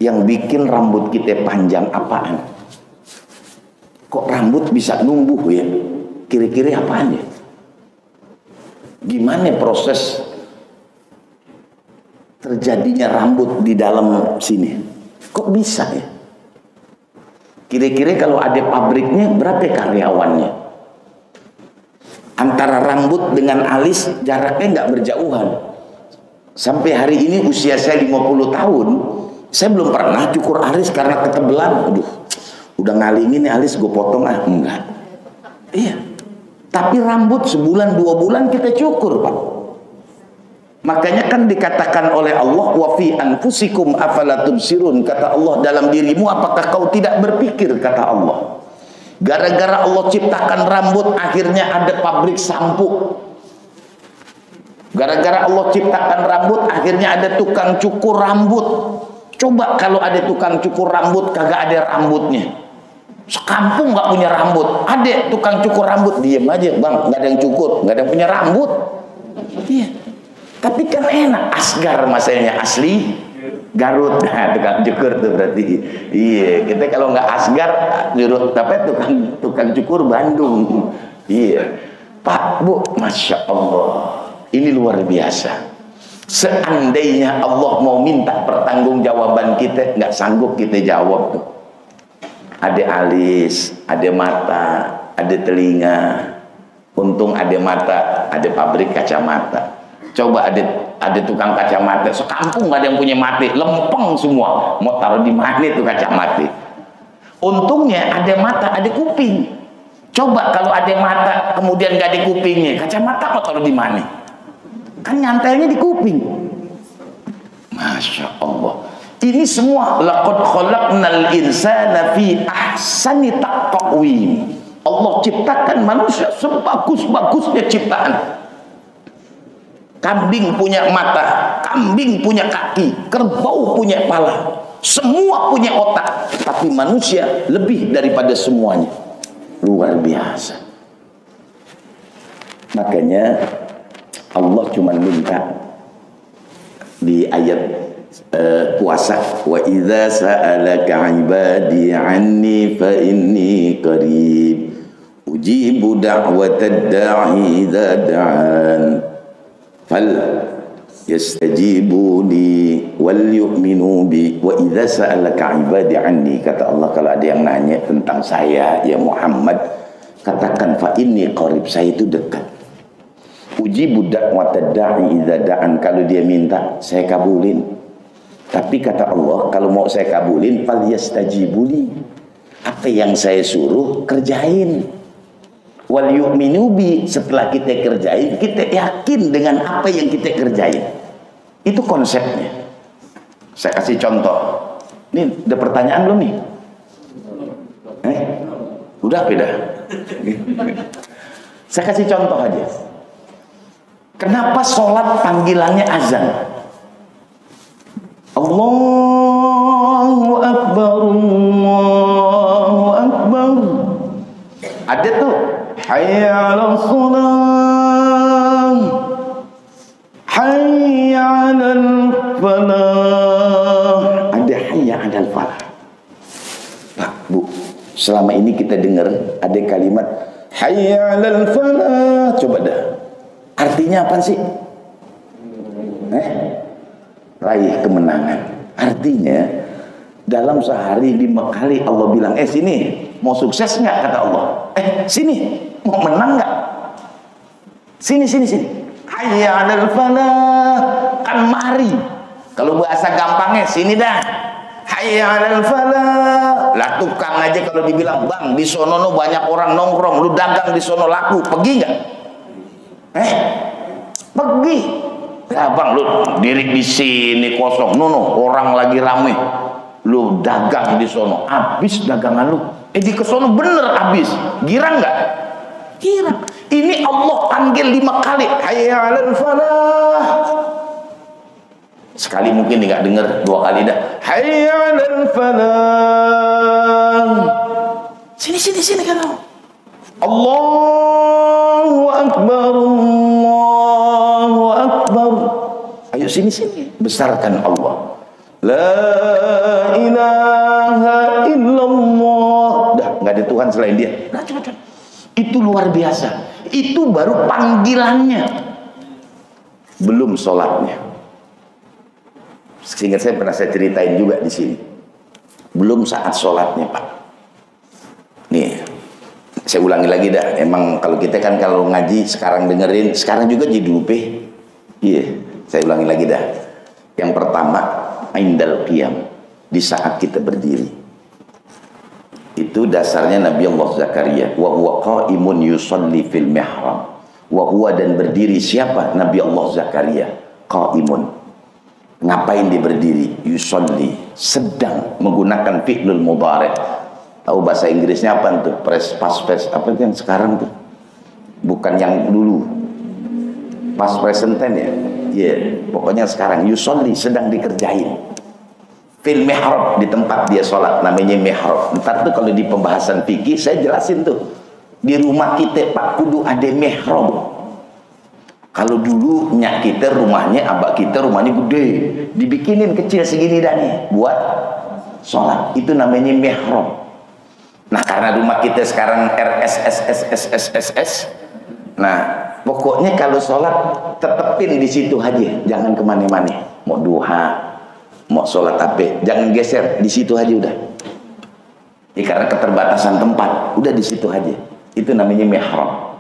yang bikin rambut kita panjang apaan? Kok rambut bisa numbuh ya? Kira-kira apaan ya? Gimana proses terjadinya rambut di dalam sini? Kok bisa ya? Kira-kira kalau ada pabriknya, berapa karyawannya? Antara rambut dengan alis jaraknya nggak berjauhan. Sampai hari ini usia saya 50 tahun, saya belum pernah cukur alis karena ketebelan. Aduh, udah ngalingin nih alis, gue potong enggak. Iya. Tapi rambut sebulan 2 bulan kita cukur, Pak. Makanya kan dikatakan oleh Allah, wa fi anfusikum afala tubsirun, kata Allah, dalam dirimu apakah kau tidak berpikir, kata Allah. Gara-gara Allah ciptakan rambut, akhirnya ada pabrik sampo. Gara-gara Allah ciptakan rambut, akhirnya ada tukang cukur rambut. Coba kalau ada tukang cukur rambut kagak ada rambutnya, sekampung nggak punya rambut. Ada tukang cukur rambut, diem aja, bang, nggak ada yang cukur, nggak ada yang punya rambut. Iya. Tapi kan enak, Asgar masanya asli Garut. Nah, tukang cukur tuh berarti. Iya, kita kalau nggak Asgar, nyuruh tapi tukang cukur Bandung. Iya, Pak, Bu, masya Allah. Ini luar biasa. Seandainya Allah mau minta pertanggungjawaban kita, nggak sanggup kita jawab tuh. Ada alis, ada mata, ada telinga. Untung ada mata, ada pabrik kacamata. Coba ada tukang kacamata, sekampung nggak ada yang punya mata, lempeng semua. Mau taruh di mana tuh kacamata? Untungnya ada mata, ada kuping. Coba kalau ada mata kemudian nggak di kupingnya, kacamata mau taruh di mana? Kan nyantelnya di kuping. Masya Allah. Ini semua laqad khalaqnal insana fi ahsani taqwim. Allah ciptakan manusia sebagus-bagusnya ciptaan. Kambing punya mata, kambing punya kaki, kerbau punya kepala, semua punya otak, tapi manusia lebih daripada semuanya. Luar biasa. Makanya Allah cuma minta di ayat puasa, wa idza sa'alaka 'ibadi 'anni fa inni qarib ujibu da'watad da'i idza da'an fal yastajibu li wal yu'minu bi. Wa idza sa'alaka 'ibadi 'anni, kata Allah, kalau ada yang nanya tentang saya ya Muhammad, katakan fa inni qarib, saya itu dekat. Ujibu da'watad da'i idza da'an, kalau dia minta saya kabulin. Tapi kata Allah, kalau mau saya kabulin, fal yastajibu li, apa yang saya suruh kerjain. Wal yu'minu bi, setelah kita kerjain, kita yakin dengan apa yang kita kerjain. Itu konsepnya. Saya kasih contoh. Ini ada pertanyaan belum nih? Udah beda. Saya kasih contoh aja. Kenapa sholat panggilannya azan? Allahu Akbar, Allahu Akbar. Ada tuh hayya 'alas shalah, hayya 'alal falah. Ada hayya 'alal falah. Pak, Bu, selama ini kita dengar ada kalimat hayya 'alal falah. Coba dah. Artinya apa sih? Raih kemenangan. Artinya dalam sehari 5 kali Allah bilang, sini, mau sukses nggak, kata Allah. Sini, mau menang nggak? Sini. Hayya 'alal falah, kan mari. Kalau bahasa gampangnya, sini dah. Hayya 'alal falah. Lah tukang aja kalau dibilang, bang, di sono banyak orang nongkrong, lu dagang di sono laku, pergi nggak? Pergi. Ya bang, lu diri di sini kosong, orang lagi rame, lu dagang di sono, habis dagangan lu. Di kesono bener habis, girang nggak? Girang. Ini Allah panggil 5 kali, hayya 'alal falah. Sekali mungkin nggak denger, 2 kali dah, hayya 'alal falah. Sini kan Allahu Akbar, Allahu Akbar. Ayo sini, besarkan Allah. La ilaha illallah. Dah, nggak ada Tuhan selain Dia. Nah, coba. Itu luar biasa. Itu baru panggilannya, belum sholatnya. Seingat saya pernah saya ceritain juga di sini. Belum saat sholatnya, Pak. Nih, saya ulangi lagi dah. Emang kalau kita kan kalau ngaji sekarang dengerin, sekarang juga jadi lupa. Iya, saya ulangi lagi dah. Yang pertama, indal qiyam, di saat kita berdiri. Itu dasarnya Nabi Allah Zakaria, wa huwa qaimun yusalli fil mihrab. Wa huwa, dan berdiri siapa? Nabi Allah Zakaria, qaimun. Ngapain dia berdiri? Yusalli, sedang, menggunakan fi'lul mudhari'. Tahu bahasa Inggrisnya apa tuh? Past apa yang sekarang tuh? Bukan yang dulu. Past present tense ya? Iya, pokoknya sekarang yusolli, sedang dikerjain. Fil mihrab, di tempat dia sholat, namanya mihrab. Ntar tuh kalau di pembahasan fikih saya jelasin tuh. Di rumah kita, Pak, kudu ada mihrab. Kalau dulu nyak kita rumahnya, abah kita rumahnya gede, dibikinin kecil segini dah nih buat sholat. Itu namanya mihrab. Nah, karena rumah kita sekarang RSSSSSSS, nah pokoknya kalau sholat tetepin di situ aja, jangan kemana-mana. Mau duha, mau sholat apa, jangan geser, di situ aja udah. Karena keterbatasan tempat, udah di situ aja. Itu namanya mihrab,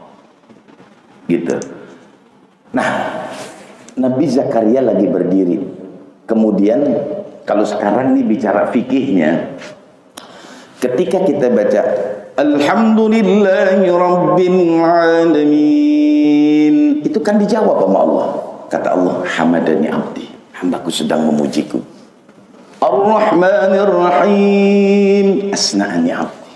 gitu. Nah, Nabi Zakaria lagi berdiri. Kemudian kalau sekarang nih bicara fikihnya, ketika kita baca Alhamdulillahi Rabbil Alamin. Itu kan dijawab sama Allah. Kata Allah, hamadani abdi, hambaku sedang memujiku. Ar-Rahmanir Rahim, asna'ani abdi.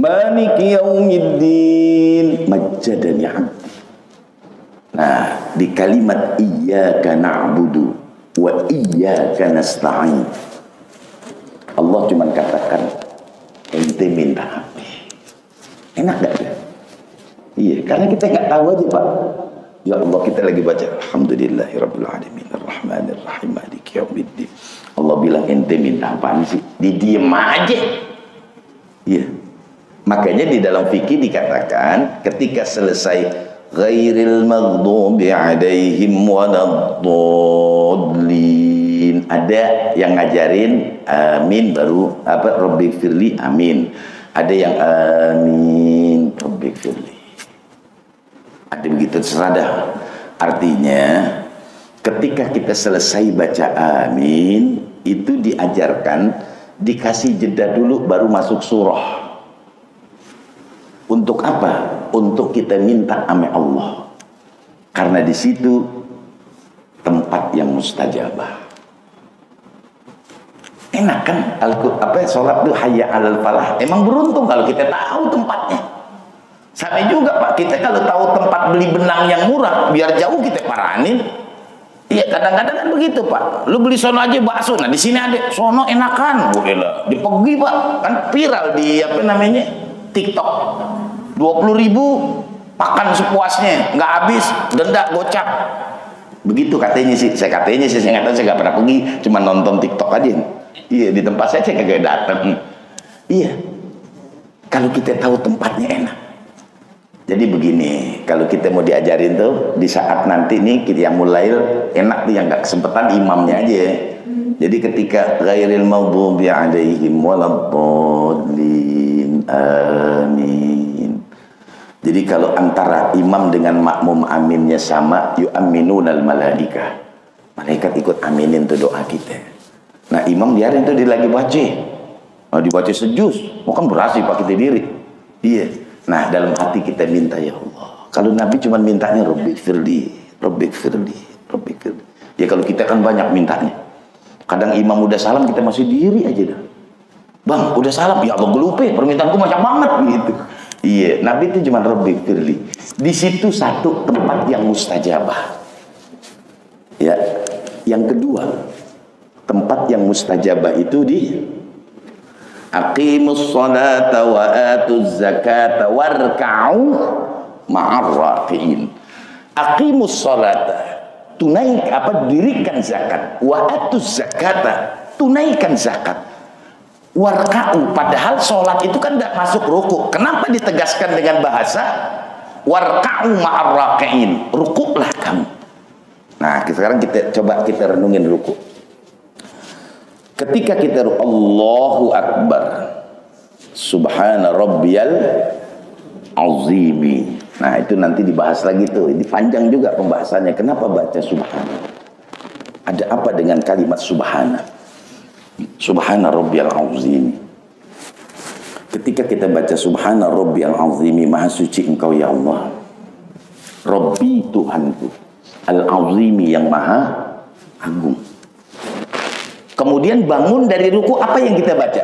Maliki yaumiddin, majjadani abdi. Nah, di kalimat iyyaka na'budu wa iyyaka nasta'in, Allah cuma katakan ente minta abdi. Enak gak ya? Iya, karena kita nggak tahu aja Pak. Ya Allah, kita lagi baca Alhamdulillahirabbil alamin arrahmanir rahim maliki yaumiddin. Allah bilang ente minta apaan sih? Didiem aja. Iya. Makanya di dalam fikih dikatakan ketika selesai ghairil maghdubi alaihim waladdallin, ada yang ngajarin amin baru apa rabbighfirli amin. Ada yang amin rabbighfirli. Ada begitu terserah. Artinya ketika kita selesai baca amin, itu diajarkan dikasih jeda dulu baru masuk surah. Untuk apa? Untuk kita minta ame Allah. Karena di situ tempat yang mustajabah. Enak kan? Sholat itu hayya alal falah. Emang beruntung kalau kita tahu tempatnya. Sama juga Pak, kita kalau tahu tempat beli benang yang murah, biar jauh kita paranin. Iya, kadang-kadang kan begitu Pak. Lu beli sono aja bakso, nah di sini ada sono enakan. Dipegi Pak, kan viral di apa namanya TikTok. 20.000 makan sepuasnya, nggak habis, denda gocap. Begitu katanya sih. Saya nggak tahu, saya nggak pernah pergi, cuma nonton TikTok aja. Iya, di tempat saya kagak datang. Iya, kalau kita tahu tempatnya enak. Jadi begini, kalau kita mau diajarin tuh di saat nanti nih kita yang mulai enak tuh yang nggak kesempatan imamnya aja. Jadi ketika ghairil maghdubi alaihim waladdallin amin. Jadi kalau antara imam dengan makmum aminnya sama, yu'minunal malaikah. Malaikat ikut aminin tuh doa kita. Nah, imam biarin tuh dia lagi baca. Nah, dibaca sejus, mau kan berhasil pakai diri. Iya. Nah, dalam hati kita minta ya Allah. Kalau Nabi cuma mintanya Rabbighfirli, Rabbighfirli, Rabbighfirli. Ya kalau kita kan banyak mintanya. Kadang imam udah salam kita masih diri aja dah. Bang, udah salam, ya Allah gue lupa, permintaanku macam banget gitu. Iya, Nabi itu cuma Rabbighfirli. Di situ satu tempat yang mustajabah. Ya, yang kedua, tempat yang mustajabah itu di aqimus sholata wa atuz zakata warka'u ma'ar rafi'in. Aqimus sholata, dirikan zakat, wa atuz zakata, tunaikan zakat. Warka'u, padahal sholat itu kan tidak masuk ruku. Kenapa ditegaskan dengan bahasa warka'u ma'ar rafi'in? Rukuklah kamu. Nah, sekarang kita coba kita renungin ruku. Ketika kita Allahu Akbar, Subhana Rabbiyal Azimi. Nah, itu nanti dibahas lagi tuh. Ini panjang juga pembahasannya. Kenapa baca Subhana? Ada apa dengan kalimat Subhana? Subhana Rabbiyal Azimi. Ketika kita baca Subhana Rabbiyal Azimi, Maha suci Engkau ya Allah. Rabbi Tuhanku, Al-Azimi yang Maha Agung. Kemudian bangun dari ruku, apa yang kita baca?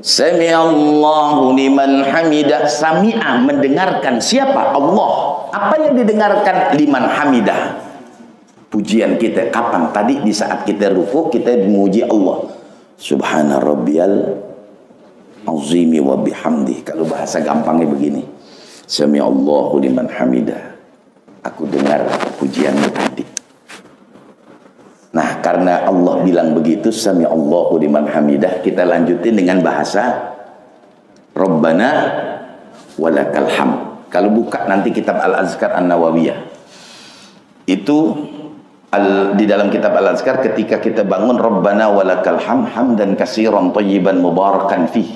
Sami'allahu liman hamidah. Sami'ah, mendengarkan. Siapa? Allah. Apa yang didengarkan? Liman hamidah. Pujian kita. Kapan? Tadi di saat kita ruku, kita memuji Allah. Subhana rabbiyal azimi wa bihamdi. Kalau bahasa gampangnya begini. Sami'allahu liman hamidah. Aku dengar pujianmu tadi. Nah, karena Allah bilang begitu, sami'allahu liman hamidah, kita lanjutin dengan bahasa Rabbana walakal hamd. Kalau buka nanti kitab Al-Azkar An-Nawawiyah. Itu di dalam kitab Al-Azkar ketika kita bangun Rabbana walakal hamd hamdan katsiran thayyiban mubarakan fih.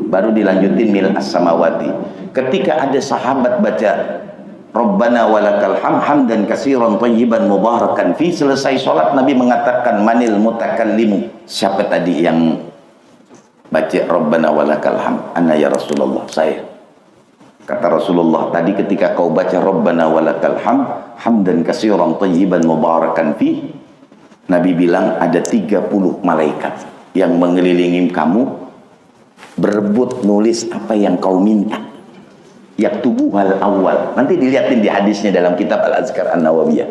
Baru dilanjutin mil as-samawati. Ketika ada sahabat baca Rabbana walakal hamd hamdan katsiran thayyiban mubarakan fi, selesai sholat Nabi mengatakan manil mutakallimu, siapa tadi yang baca Rabbana walakal hamd. Ana ya Rasulullah, saya. Kata Rasulullah, tadi ketika kau baca Rabbana walakal hamd, hamdan katsiran thayyiban mubarakan fi, Nabi bilang ada 30 malaikat yang mengelilingi kamu, berebut nulis apa yang kau minta. Yaktubuhal awal. Nanti dilihatin di hadisnya dalam kitab Al-Azkar An-Nawawiyah.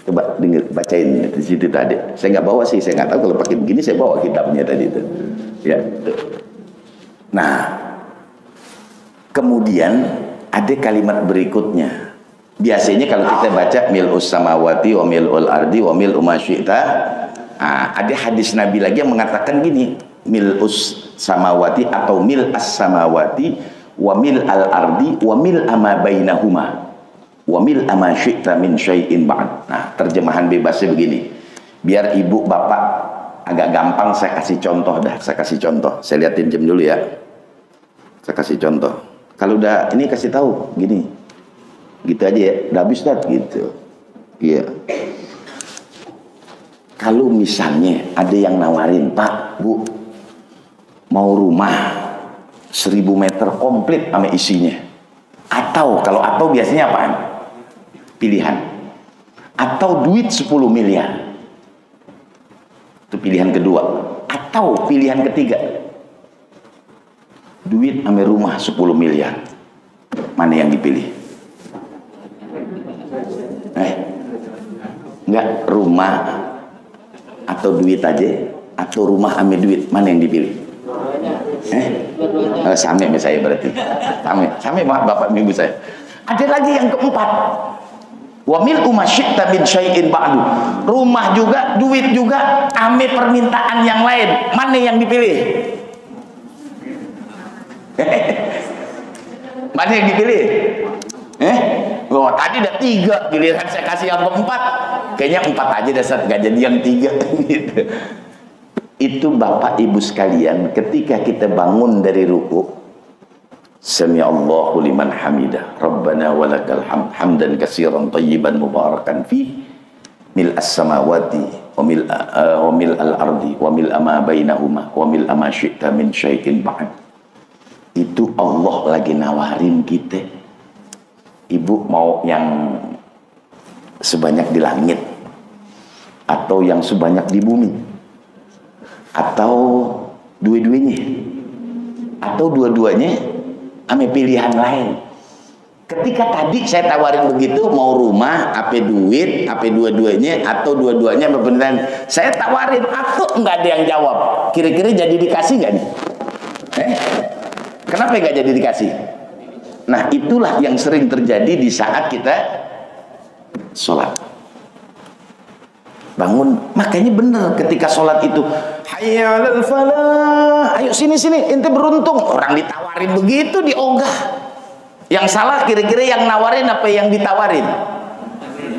Coba dengar, bacain di situ tadi. Saya nggak bawa sih, saya nggak tahu kalau pakai begini saya bawa kitabnya tadi itu. Ya. Nah, kemudian ada kalimat berikutnya. Biasanya kalau kita baca mil'us samawati wa mil'ul ardi wa mil'u ma syi'ta, ada hadis Nabi lagi yang mengatakan gini, mil'us samawati atau mil'as samawati wa mil'al ardi wa mil'a ma bainahuma wa mil'a ma syi'ta min syai'in ba'd. Nah, terjemahan bebasnya begini. Biar ibu bapak agak gampang saya kasih contoh dah, saya kasih contoh. Saya liatin jam dulu ya. Saya kasih contoh. Kalau udah ini kasih tahu gini. Gitu aja ya, udah habis dah gitu. Iya. Kalau misalnya ada yang nawarin, Pak, Bu, mau rumah 1000 meter komplit sama isinya. Atau, kalau atau biasanya apaan? Pilihan. Atau duit 10 miliar. Itu pilihan kedua. Atau pilihan ketiga, duit sama rumah 10 miliar. Mana yang dipilih? Enggak, rumah atau duit aja, atau rumah ame duit, mana yang dipilih? Same sama saya berarti. Same bapak ibu saya. Ada lagi yang keempat. Wa mil'u ma syi'ta min syai'in ba'du. Rumah juga, duit juga, ame permintaan yang lain. Mana yang dipilih? Mana yang dipilih? Oh, tadi ada 3, giliran saya kasih yang keempat. Kayaknya 4 aja dasar, gak jadi yang 3 gitu. Itu bapak ibu sekalian, ketika kita bangun dari ruku, Sami Allahu liman hamidah, Rabbana walakal hamd, hamdan katsiran thayyiban mubarakan fi, mil'as samawati wa mil'al ardi wa mil'a ma bainahuma wa mil'a ma syi'ta min syai'in ba'd. Itu Allah lagi nawarin kita. Ibu mau yang sebanyak di langit, atau yang sebanyak di bumi, atau dua-duanya, atau dua-duanya, ame pilihan lain. Ketika tadi saya tawarin begitu, mau rumah, apa duit, apa dua-duanya, atau dua-duanya beneran, saya tawarin, atau nggak ada yang jawab. Kira-kira jadi dikasih nggak nih? Kenapa nggak jadi dikasih? Nah, itulah yang sering terjadi di saat kita sholat. Bangun, makanya benar ketika sholat itu, hayya 'alal falah, ayo sini, ente beruntung. Orang ditawarin begitu, diogah. Yang salah kira-kira yang nawarin apa yang ditawarin?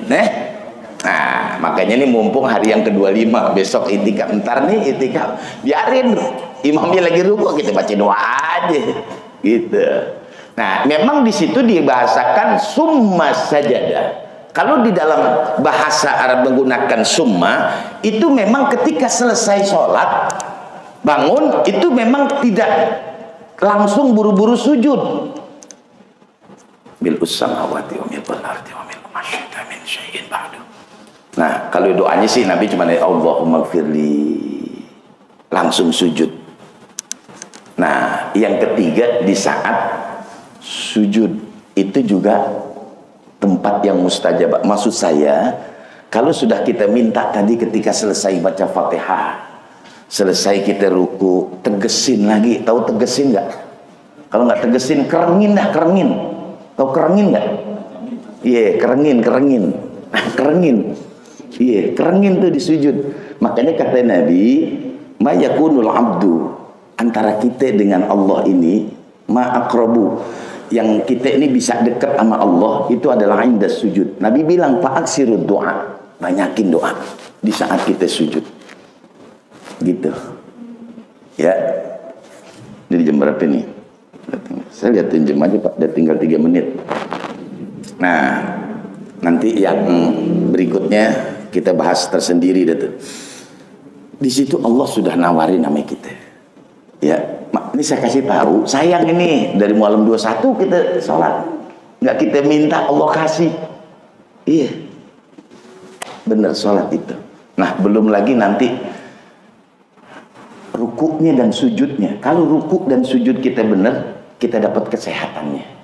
Nah, makanya nih mumpung hari yang ke-25, besok itikaf, ntar nih itikaf, biarin imamnya lagi rukuk, kita baca doa aja gitu. Nah, memang di situ dibahasakan summa sajadah. Kalau di dalam bahasa Arab menggunakan summa, itu memang ketika selesai sholat, bangun, itu memang tidak langsung buru-buru sujud. Mil'us samawati wa mil'ul ardi wa mil'u ma syi'ta min syai'in ba'du. Nah, kalau doanya sih Nabi cuma Allahumma gfirli, langsung sujud. Nah, yang ketiga di saat sujud itu juga tempat yang mustajab. Maksud saya, kalau sudah kita minta tadi ketika selesai baca Fatihah, selesai kita ruku, tegesin lagi. Tahu tegesin nggak? Kalau nggak tegesin, kerengin dah, kerengin. Tahu kerengin nggak? Iya, kerengin. Nah, kerengin. Iya, kerengin tuh di sujud. Makanya kata Nabi, ma yakunul abdu, antara kita dengan Allah ini, ma aqrabu, yang kita ini bisa dekat sama Allah itu adalah inda sujud. Nabi bilang fa'aksirud doa, banyakin doa di saat kita sujud gitu ya. Jadi jam berapa nih? Saya lihatin jam aja Pak, udah tinggal 3 menit. Nah, nanti yang berikutnya kita bahas tersendiri deh. Di situ Allah sudah nawarin nama kita. Ya, ini saya kasih tahu, sayang ini dari Muallim 21 kita sholat, nggak kita minta Allah kasih. Iya, bener sholat itu. Nah, belum lagi nanti rukuknya dan sujudnya. Kalau rukuk dan sujud kita bener, kita dapat kesehatannya.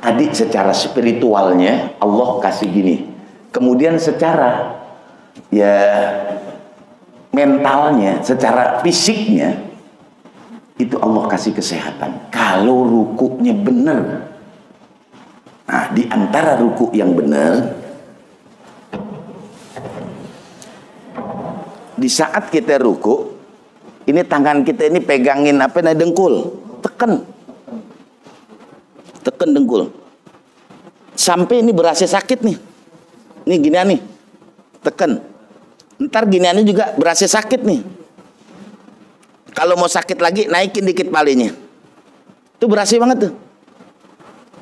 Tadi secara spiritualnya Allah kasih gini, kemudian secara ya mentalnya, secara fisiknya itu Allah kasih kesehatan kalau rukuknya benar. Nah, di antara rukuk yang benar, di saat kita rukuk, ini tangan kita ini pegangin apa namanya, dengkul, tekan dengkul sampai ini berasa sakit nih. Ini ginian nih, tekan. Ntar giniannya juga berasa sakit nih. Kalau mau sakit lagi, naikin dikit palingnya. Itu berasa banget tuh.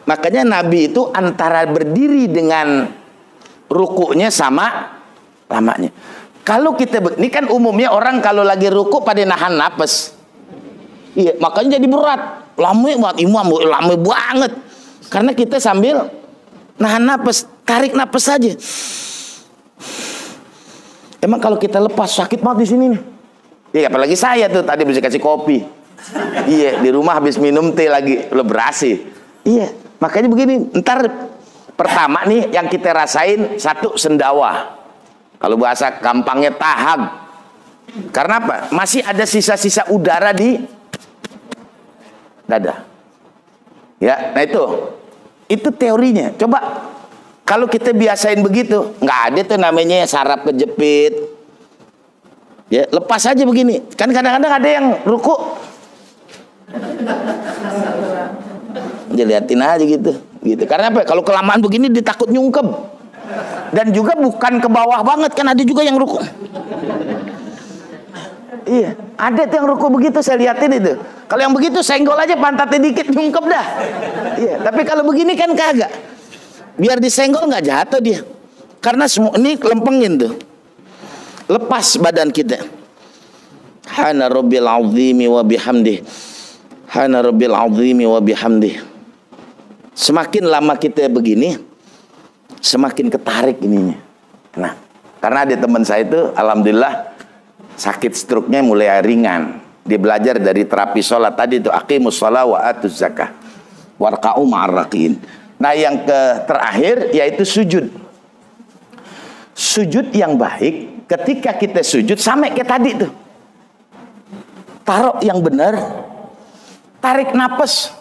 Makanya Nabi itu antara berdiri dengan rukuknya sama lamanya. Kalau kita, ini kan umumnya orang kalau lagi rukuk pada nahan napas. Iya, makanya jadi berat. Lama banget, imam lama banget. Karena kita sambil nahan napas, tarik napas saja. Emang kalau kita lepas sakit banget di sini nih. Iya, apalagi saya tuh tadi bisa kasih kopi. Iya, di rumah habis minum teh lagi lo berasi. Iya, makanya begini. Ntar pertama nih yang kita rasain satu sendawa. Kalau bahasa gampangnya tahag. Karena apa? Masih ada sisa-sisa udara di dada. Ya, nah itu teorinya. Coba kalau kita biasain begitu, nggak ada tuh namanya saraf kejepit. Ya, lepas aja begini. Kan kadang-kadang ada yang ruku. Dilihatin aja gitu. Karena apa? Kalau kelamaan begini ditakut nyungkep. Dan juga bukan ke bawah banget, kan ada juga yang ruku. Iya, ada tuh yang ruku begitu, saya liatin itu. Kalau yang begitu senggol aja pantatnya dikit nyungkep dah. Iya, tapi kalau begini kan kagak. Biar disenggol nggak jatuh dia. Karena semua ini lempengin tuh. Lepas badan kita. Hana rabbil azimi wa bihamdih. Hana rabbil azimi wa bihamdih. Semakin lama kita begini, semakin ketarik ininya. Nah, karena ada teman saya itu alhamdulillah sakit stroke-nya mulai ringan. Dia belajar dari terapi sholat tadi itu, aqimus shalah wa atuz zakah warka'u ma'ar raqiin. Nah, yang terakhir yaitu sujud. Sujud yang baik, ketika kita sujud sama kayak tadi tuh. Taruh yang benar, tarik napas.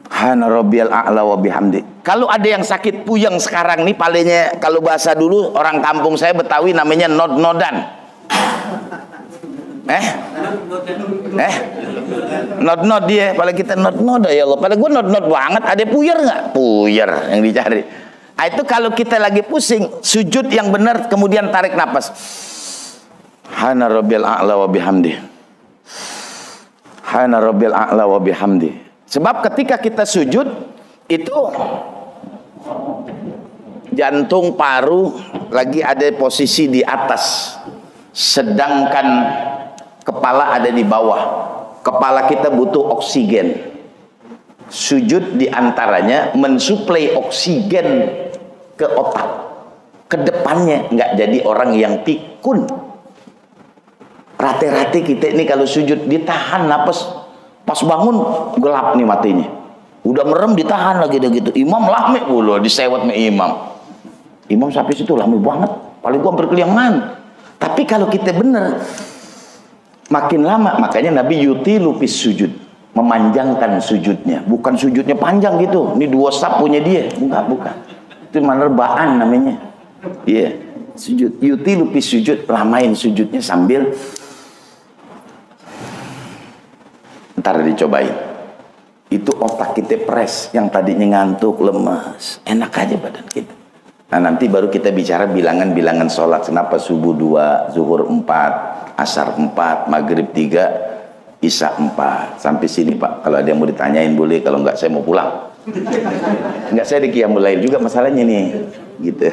Hana rabbiyal a'la wa bihamdi. Kalau ada yang sakit puyeng sekarang nih palingnya, kalau bahasa dulu orang kampung saya Betawi namanya nod-nodan. Nod-nod dia, paling kita nod-nod ya Allah. Padahal gue nod-nod banget, ada puyer nggak? Puyer yang dicari. Nah, itu kalau kita lagi pusing, sujud yang benar kemudian tarik napas. Hana rabbil a'la wa bihamdi. Hana rabbil a'la wa bihamdi. Sebab ketika kita sujud itu jantung paru lagi ada posisi di atas, sedangkan kepala ada di bawah. Kepala kita butuh oksigen. Sujud diantaranya mensuplai oksigen ke otak. Kedepannya nggak jadi orang yang pikun. Rate-rate kita ini kalau sujud ditahan napas, pas bangun gelap nih matinya. Udah merem ditahan lagi gitu. Imam lame pula disewet sama imam. Imam sampai situ lama banget. Paling gua hampir keliangan. Tapi kalau kita bener makin lama, makanya Nabi yuti lupis sujud, memanjangkan sujudnya. Bukan sujudnya panjang gitu. Ini 2 sap punya dia. Bukan. Itu manerbaan namanya. Iya. Sujud yuti lupis sujud, lamain sujudnya sambil ntar dicobain. Itu otak kita press, yang tadinya ngantuk, lemas, enak aja badan kita. Nah, nanti baru kita bicara bilangan-bilangan sholat. Kenapa subuh 2, zuhur 4, asar 4, maghrib 3, isya 4. Sampai sini Pak, kalau ada yang mau ditanyain boleh, kalau enggak saya mau pulang. Enggak, saya di qiyamul lail juga masalahnya nih. Gitu.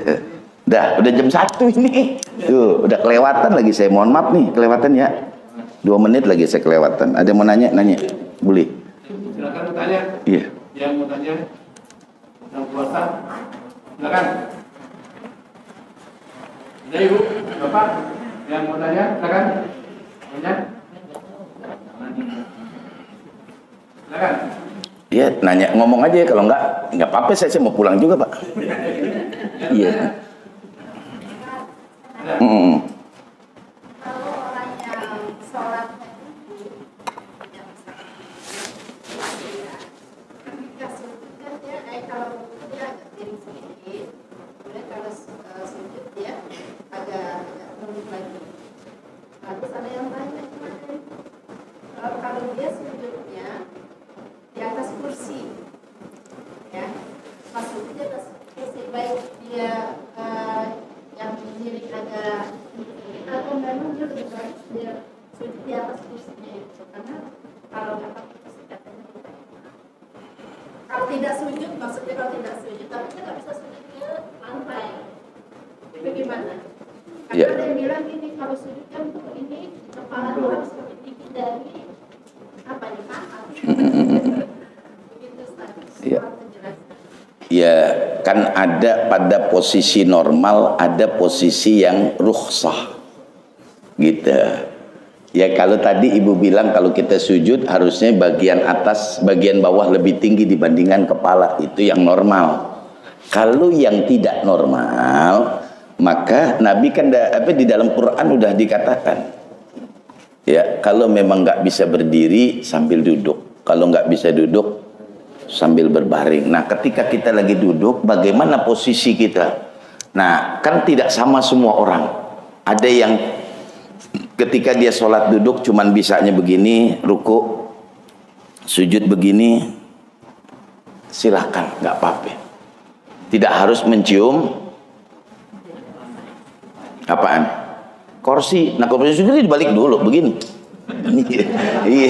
Udah jam 1 ini. Tuh, udah kelewatan lagi, saya mohon maaf nih, kelewatan ya. 2 menit lagi saya kelewatan. Ada yang mau nanya? Nanya. Boleh. Silakan bertanya. Iya. Yang mau tanya yang puasa, silakan. Ada ibu, bapak yang mau tanya, silakan. Tanya. Silakan. Iya, nanya, ngomong aja. Kalau nggak apa-apa. Saya mau pulang juga, Pak. Iya. Kalau orang yang sholat ketika sujud kan dia kalau dia agak miring sedikit, kemudian kalau sujud dia agak nunduk lagi. Terus ada yang tanya kalau dia sujudnya di atas kursi, ya, maksudnya di atas kursi, baik dia yang miring agak atau memang dia lebih baik dia sujud di atas kursinya itu, karena kalau di atas kursi katanya kita kalau tidak sujud, maksudnya kalau tidak sujud tapi dia nggak bisa sujud ke lantai, itu gimana? Karena ada yang bilang gini, kalau sujud kan ini kepala itu harus lebih tinggi dari apa di paha. Begitu Ustaz. Iya. Ya, kan ada pada posisi normal, ada posisi yang rukhsah. Gitu. Ya, kalau tadi Ibu bilang kalau kita sujud harusnya bagian atas, bagian bawah lebih tinggi dibandingkan kepala, itu yang normal. Kalau yang tidak normal, maka Nabi kan di dalam Quran udah dikatakan. Ya, kalau memang nggak bisa berdiri sambil duduk, kalau nggak bisa duduk sambil berbaring. Nah, ketika kita lagi duduk, bagaimana posisi kita? Nah, kan tidak sama semua orang. Ada yang ketika dia sholat duduk cuman bisanya begini, ruku, sujud begini, silahkan, nggak apa-apa. Tidak harus mencium apaan? Kursi. Nah, kursi sujud dibalik dulu begini. Iya.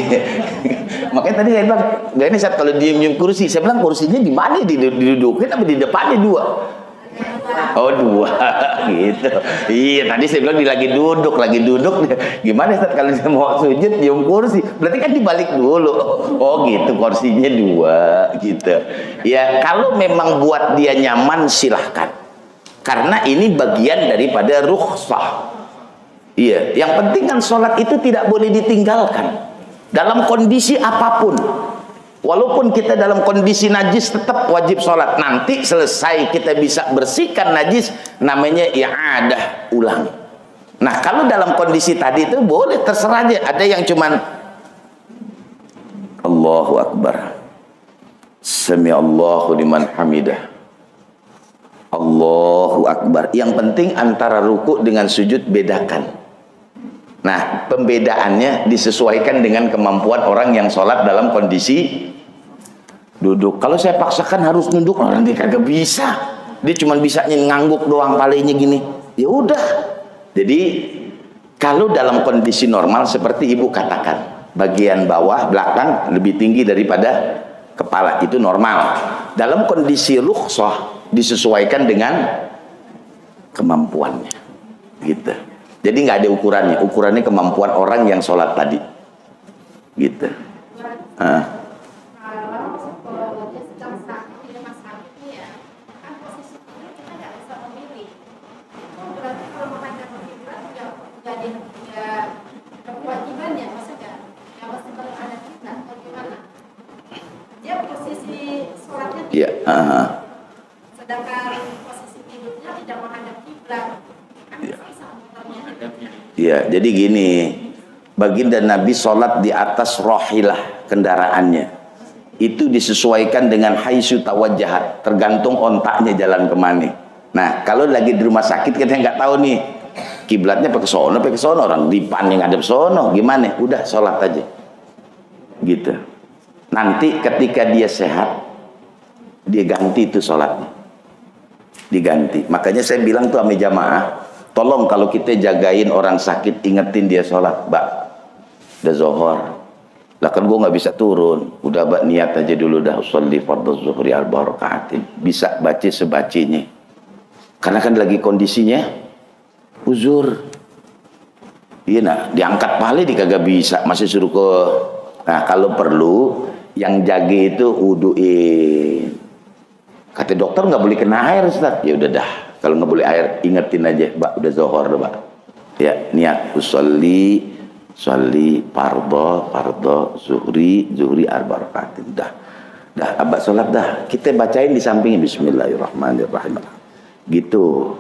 Makanya tadi saya bilang, gak ini saat kalau diem kursi, saya bilang kursinya di mana didudukin, apa di depannya 2? Oh 2, gitu. Iya, tadi saya bilang lagi duduk, gimana saat kalau saya mau sujud diem kursi, berarti kan dibalik dulu. Oh gitu, kursinya 2, gitu. Ya kalau memang buat dia nyaman silahkan, karena ini bagian daripada rukhsah. Iya, yang penting kan sholat itu tidak boleh ditinggalkan dalam kondisi apapun. Walaupun kita dalam kondisi najis tetap wajib sholat. Nanti selesai kita bisa bersihkan najis, namanya i'adah, ulang. Nah, kalau dalam kondisi tadi itu boleh, terserah aja. Ada yang cuman Allahu Akbar, Sami Allahu liman hamidah, Allahu Akbar. Yang penting antara ruku dengan sujud bedakan. Nah, pembedaannya disesuaikan dengan kemampuan orang yang sholat dalam kondisi duduk. Kalau saya paksakan harus nunduk, orang dia kagak bisa. Dia cuma bisa ngangguk doang, palanya gini. Ya udah. Jadi kalau dalam kondisi normal seperti Ibu katakan, bagian bawah belakang lebih tinggi daripada kepala, itu normal. Dalam kondisi rukhsah disesuaikan dengan kemampuannya, gitu. Jadi nggak ada ukurannya, ukurannya kemampuan orang yang sholat tadi, gitu. Kalau dia sedang sakit di rumah sakit ya, kan posisi kita nggak bisa memilih. Berarti kalau menghadap kiblat nggak jadi kewajiban ya, maksudnya nggak mesti menghadap kiblat atau gimana? Dia posisi sholatnya sedangkan posisi tidurnya tidak menghadap kiblat. Ya, jadi gini, baginda Nabi sholat di atas rohilah kendaraannya. Itu disesuaikan dengan haitsu tawajjahat, tergantung ontaknya jalan kemana. Nah, kalau lagi di rumah sakit kita nggak tahu nih, kiblatnya pakai sono, orang dipan yang ngadep sono, gimana? Udah sholat aja, gitu. Nanti ketika dia sehat, dia ganti itu sholatnya, diganti. Makanya saya bilang tuh sama jamaah, tolong kalau kita jagain orang sakit, ingetin dia sholat, Mbak, udah zohor. Lah kan gue nggak bisa turun, udah Mbak niat aja dulu, dah usolli fardhu zuhri arba'a raka'atin. Bisa baca sebacinya, karena kan lagi kondisinya uzur. Iya nak, diangkat pahala di kagak bisa, masih suruh ke. Nah kalau perlu yang jaga itu wuduin. Kata dokter nggak boleh kena air Ustaz. Ya udah dah, kalau nggak boleh air ingetin aja, Pak udah zuhur dah Pak. Ya niat usolli fardo zuhri arba rakaatin dah abad sholat dah, kita bacain di sampingnya bismillahirrahmanirrahim gitu.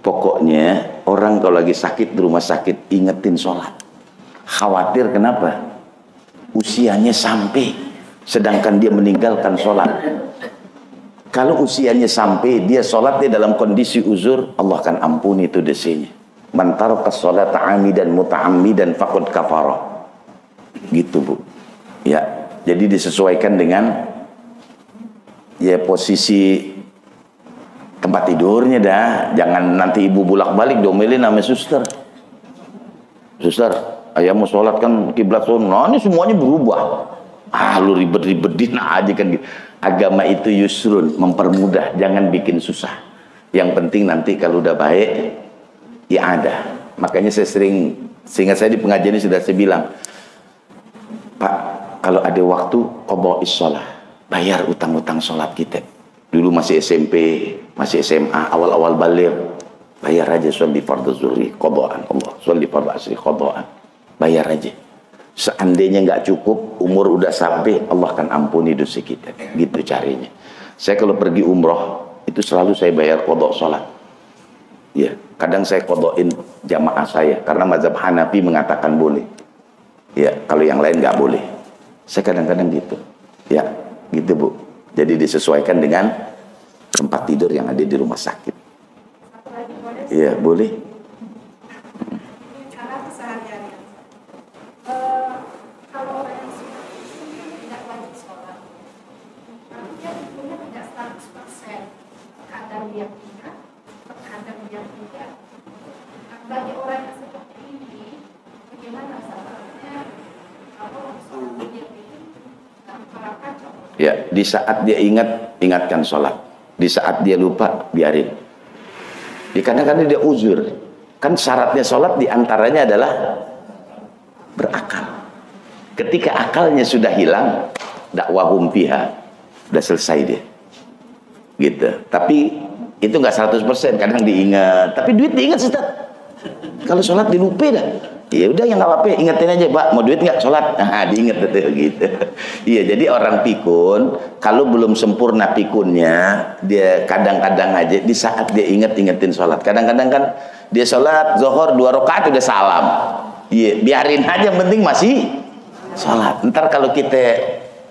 Pokoknya orang kalau lagi sakit di rumah sakit ingetin sholat. Khawatir kenapa? Usianya sampai sedangkan dia meninggalkan sholat. Kalau usianya sampai dia sholatnya dalam kondisi uzur, Allah akan ampuni itu dosanya. Man taraka sholata amidan muta'ammidan faqad kafara. Gitu Bu. Ya, jadi disesuaikan dengan ya posisi tempat tidurnya dah. Jangan nanti ibu bolak-balik domelin sama suster. Suster, ayah mau sholat kan kiblat sono. Nah, ini semuanya berubah. Ah, lu ribet-ribetin aja kan gitu. Agama itu yusrun, mempermudah, jangan bikin susah. Yang penting nanti kalau udah baik ya ada. Makanya saya sehingga saya di pengajian ini sudah saya bilang, Pak, kalau ada waktu qadha'is shalah, bayar utang-utang sholat kita. Dulu masih SMP, masih SMA, awal-awal baligh, bayar aja sholli fardhu zuhri qadha'an, Allah sholli fardhu asri qadha'an, bayar aja. Seandainya nggak cukup, umur udah sampai, Allah akan ampuni dosa kita. Gitu caranya. Saya kalau pergi umroh itu selalu saya bayar qadha' sholat. Ya, kadang saya qadha'in jamaah saya karena mazhab Hanafi mengatakan boleh. Ya, kalau yang lain nggak boleh. Saya kadang-kadang gitu. Ya, gitu Bu. Jadi disesuaikan dengan tempat tidur yang ada di rumah sakit. Iya, boleh. Cara keseharian. Kalau orang yang sudah tidak wajib sholat, tapi dia tidurnya tidak 100%. Kadang dia tidak, kadang dia tidak. Nah, bagi orang yang seperti ini, bagaimana salatnya? Kalau sholat dia itu para kacau. Ya, di saat dia ingatkan sholat. Di saat dia lupa, biarin. Kadang-kadang dia uzur. Kan syaratnya sholat diantaranya adalah berakal. Ketika akalnya sudah hilang, dakwahum fiha, udah selesai dia. Gitu. Tapi itu nggak 100%, kadang diingat. Tapi duit diingat Ustaz. Kalau sholat dilupa dah. Ya udah yang nggak apa-apa, ingetin aja Pak, mau duit nggak sholat? Nah, diinget betul gitu. Iya, jadi orang pikun kalau belum sempurna pikunnya, dia kadang-kadang aja di saat dia ingetin sholat. Kadang-kadang kan dia sholat zuhur 2 rakaat udah salam. Iya, biarin aja, yang penting masih sholat. Ntar kalau kita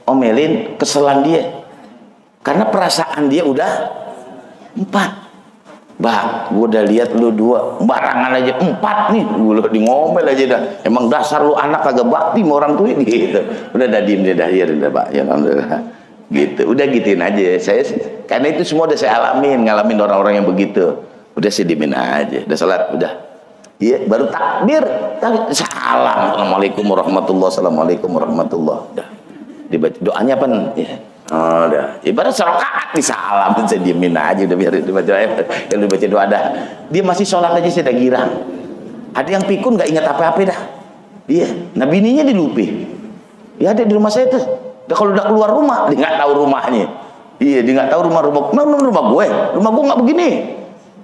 omelin, keselan dia, karena perasaan dia udah 4. Bah, gue udah lihat lu 2, barangan aja 4 nih, gue di ngomel aja dah. Emang dasar lu anak kagak bakti sama orang tua gitu. Udah diem dia dah, ya udah Pak, ya alhamdulillah. Gitu, udah gituin aja. Saya karena itu semua udah saya ngalamin orang-orang yang begitu. Udah saya diemin aja, udah salat, udah. Iya, baru takbir, salam, assalamualaikum warahmatullahi, assalamualaikum warahmatullahi. Udah, dibaca doanya apa? Ya. Oh, udah. Ibarat serokaat di salam, saya diemin aja, udah biar dibaca yang dibaca doa dah. Dia masih sholat aja saya udah girang. Ada yang pikun nggak ingat apa-apa dah. Iya. Nah bininya dilupi. Ya ada di rumah saya tuh. Kalau udah keluar rumah, dia nggak tahu rumahnya. Iya, dia nggak tahu rumah gue. Rumah gue nggak begini.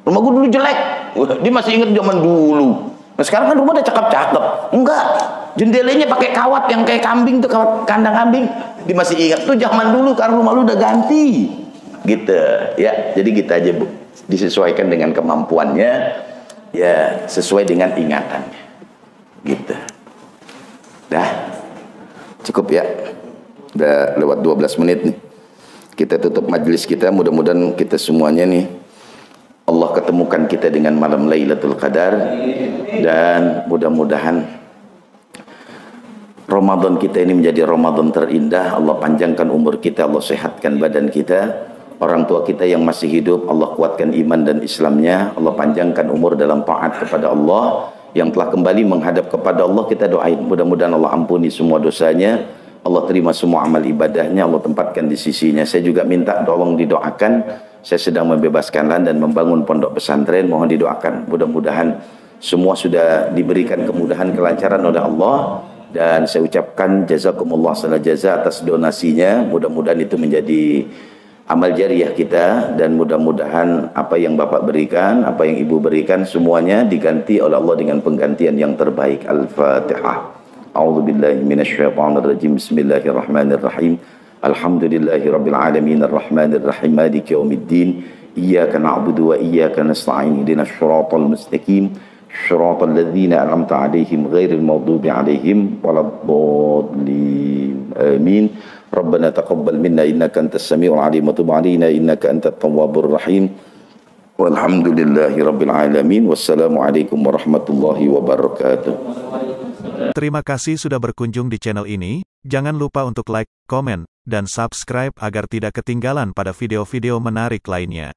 Rumah gue dulu jelek. Dia masih ingat zaman dulu. Nah sekarang kan rumah udah cakep-cakep. Enggak. Jendelanya pakai kawat yang kayak kambing tuh, kawat kandang kambing. Dia masih ingat tuh zaman dulu karena rumah lu udah ganti. Gitu ya. Jadi kita aja Bu, disesuaikan dengan kemampuannya, ya sesuai dengan ingatannya. Gitu. Dah. Cukup ya. Udah lewat 12 menit nih. Kita tutup majelis kita, mudah-mudahan kita semuanya nih Allah ketemukan kita dengan malam Lailatul Qadar, dan mudah-mudahan Ramadan kita ini menjadi Ramadan terindah. Allah panjangkan umur kita, Allah sehatkan badan kita. Orang tua kita yang masih hidup, Allah kuatkan iman dan Islamnya. Allah panjangkan umur dalam taat kepada Allah. Yang telah kembali menghadap kepada Allah, kita doain mudah-mudahan Allah ampuni semua dosanya, Allah terima semua amal ibadahnya, Allah tempatkan di sisinya. Saya juga minta tolong didoakan. Saya sedang membebaskan lahan dan membangun pondok pesantren, mohon didoakan. Mudah-mudahan semua sudah diberikan kemudahan kelancaran oleh Allah, dan saya ucapkan jazakumullah khairal jaza atas donasinya. Mudah-mudahan itu menjadi amal jariah kita, dan mudah-mudahan apa yang Bapak berikan, apa yang Ibu berikan, semuanya diganti oleh Allah dengan penggantian yang terbaik. Al-Fatihah. A'udzubillahi minasyaitonirrajim. Bismillahirrahmanirrahim. Alhamdulillahirabbil alamin arrahmanir rahim maliki yaumiddin. Iyyaka na'budu wa iyyaka nasta'in. Ihdinas shiratal mustaqim. Shiratal ladzina an'amta 'alaihim ghairil maghdubi 'alaihim waladdallin. Amin. Rabbana taqabbal minna innaka antas samiul 'alim wa tub 'alaina innaka antat tawwabur rahim. Walhamdulillahirabbil alamin. Wassalamualaikum warahmatullahi wabarakatuh. Terima kasih sudah berkunjung di channel ini. Jangan lupa untuk like, komen, dan subscribe agar tidak ketinggalan pada video-video menarik lainnya.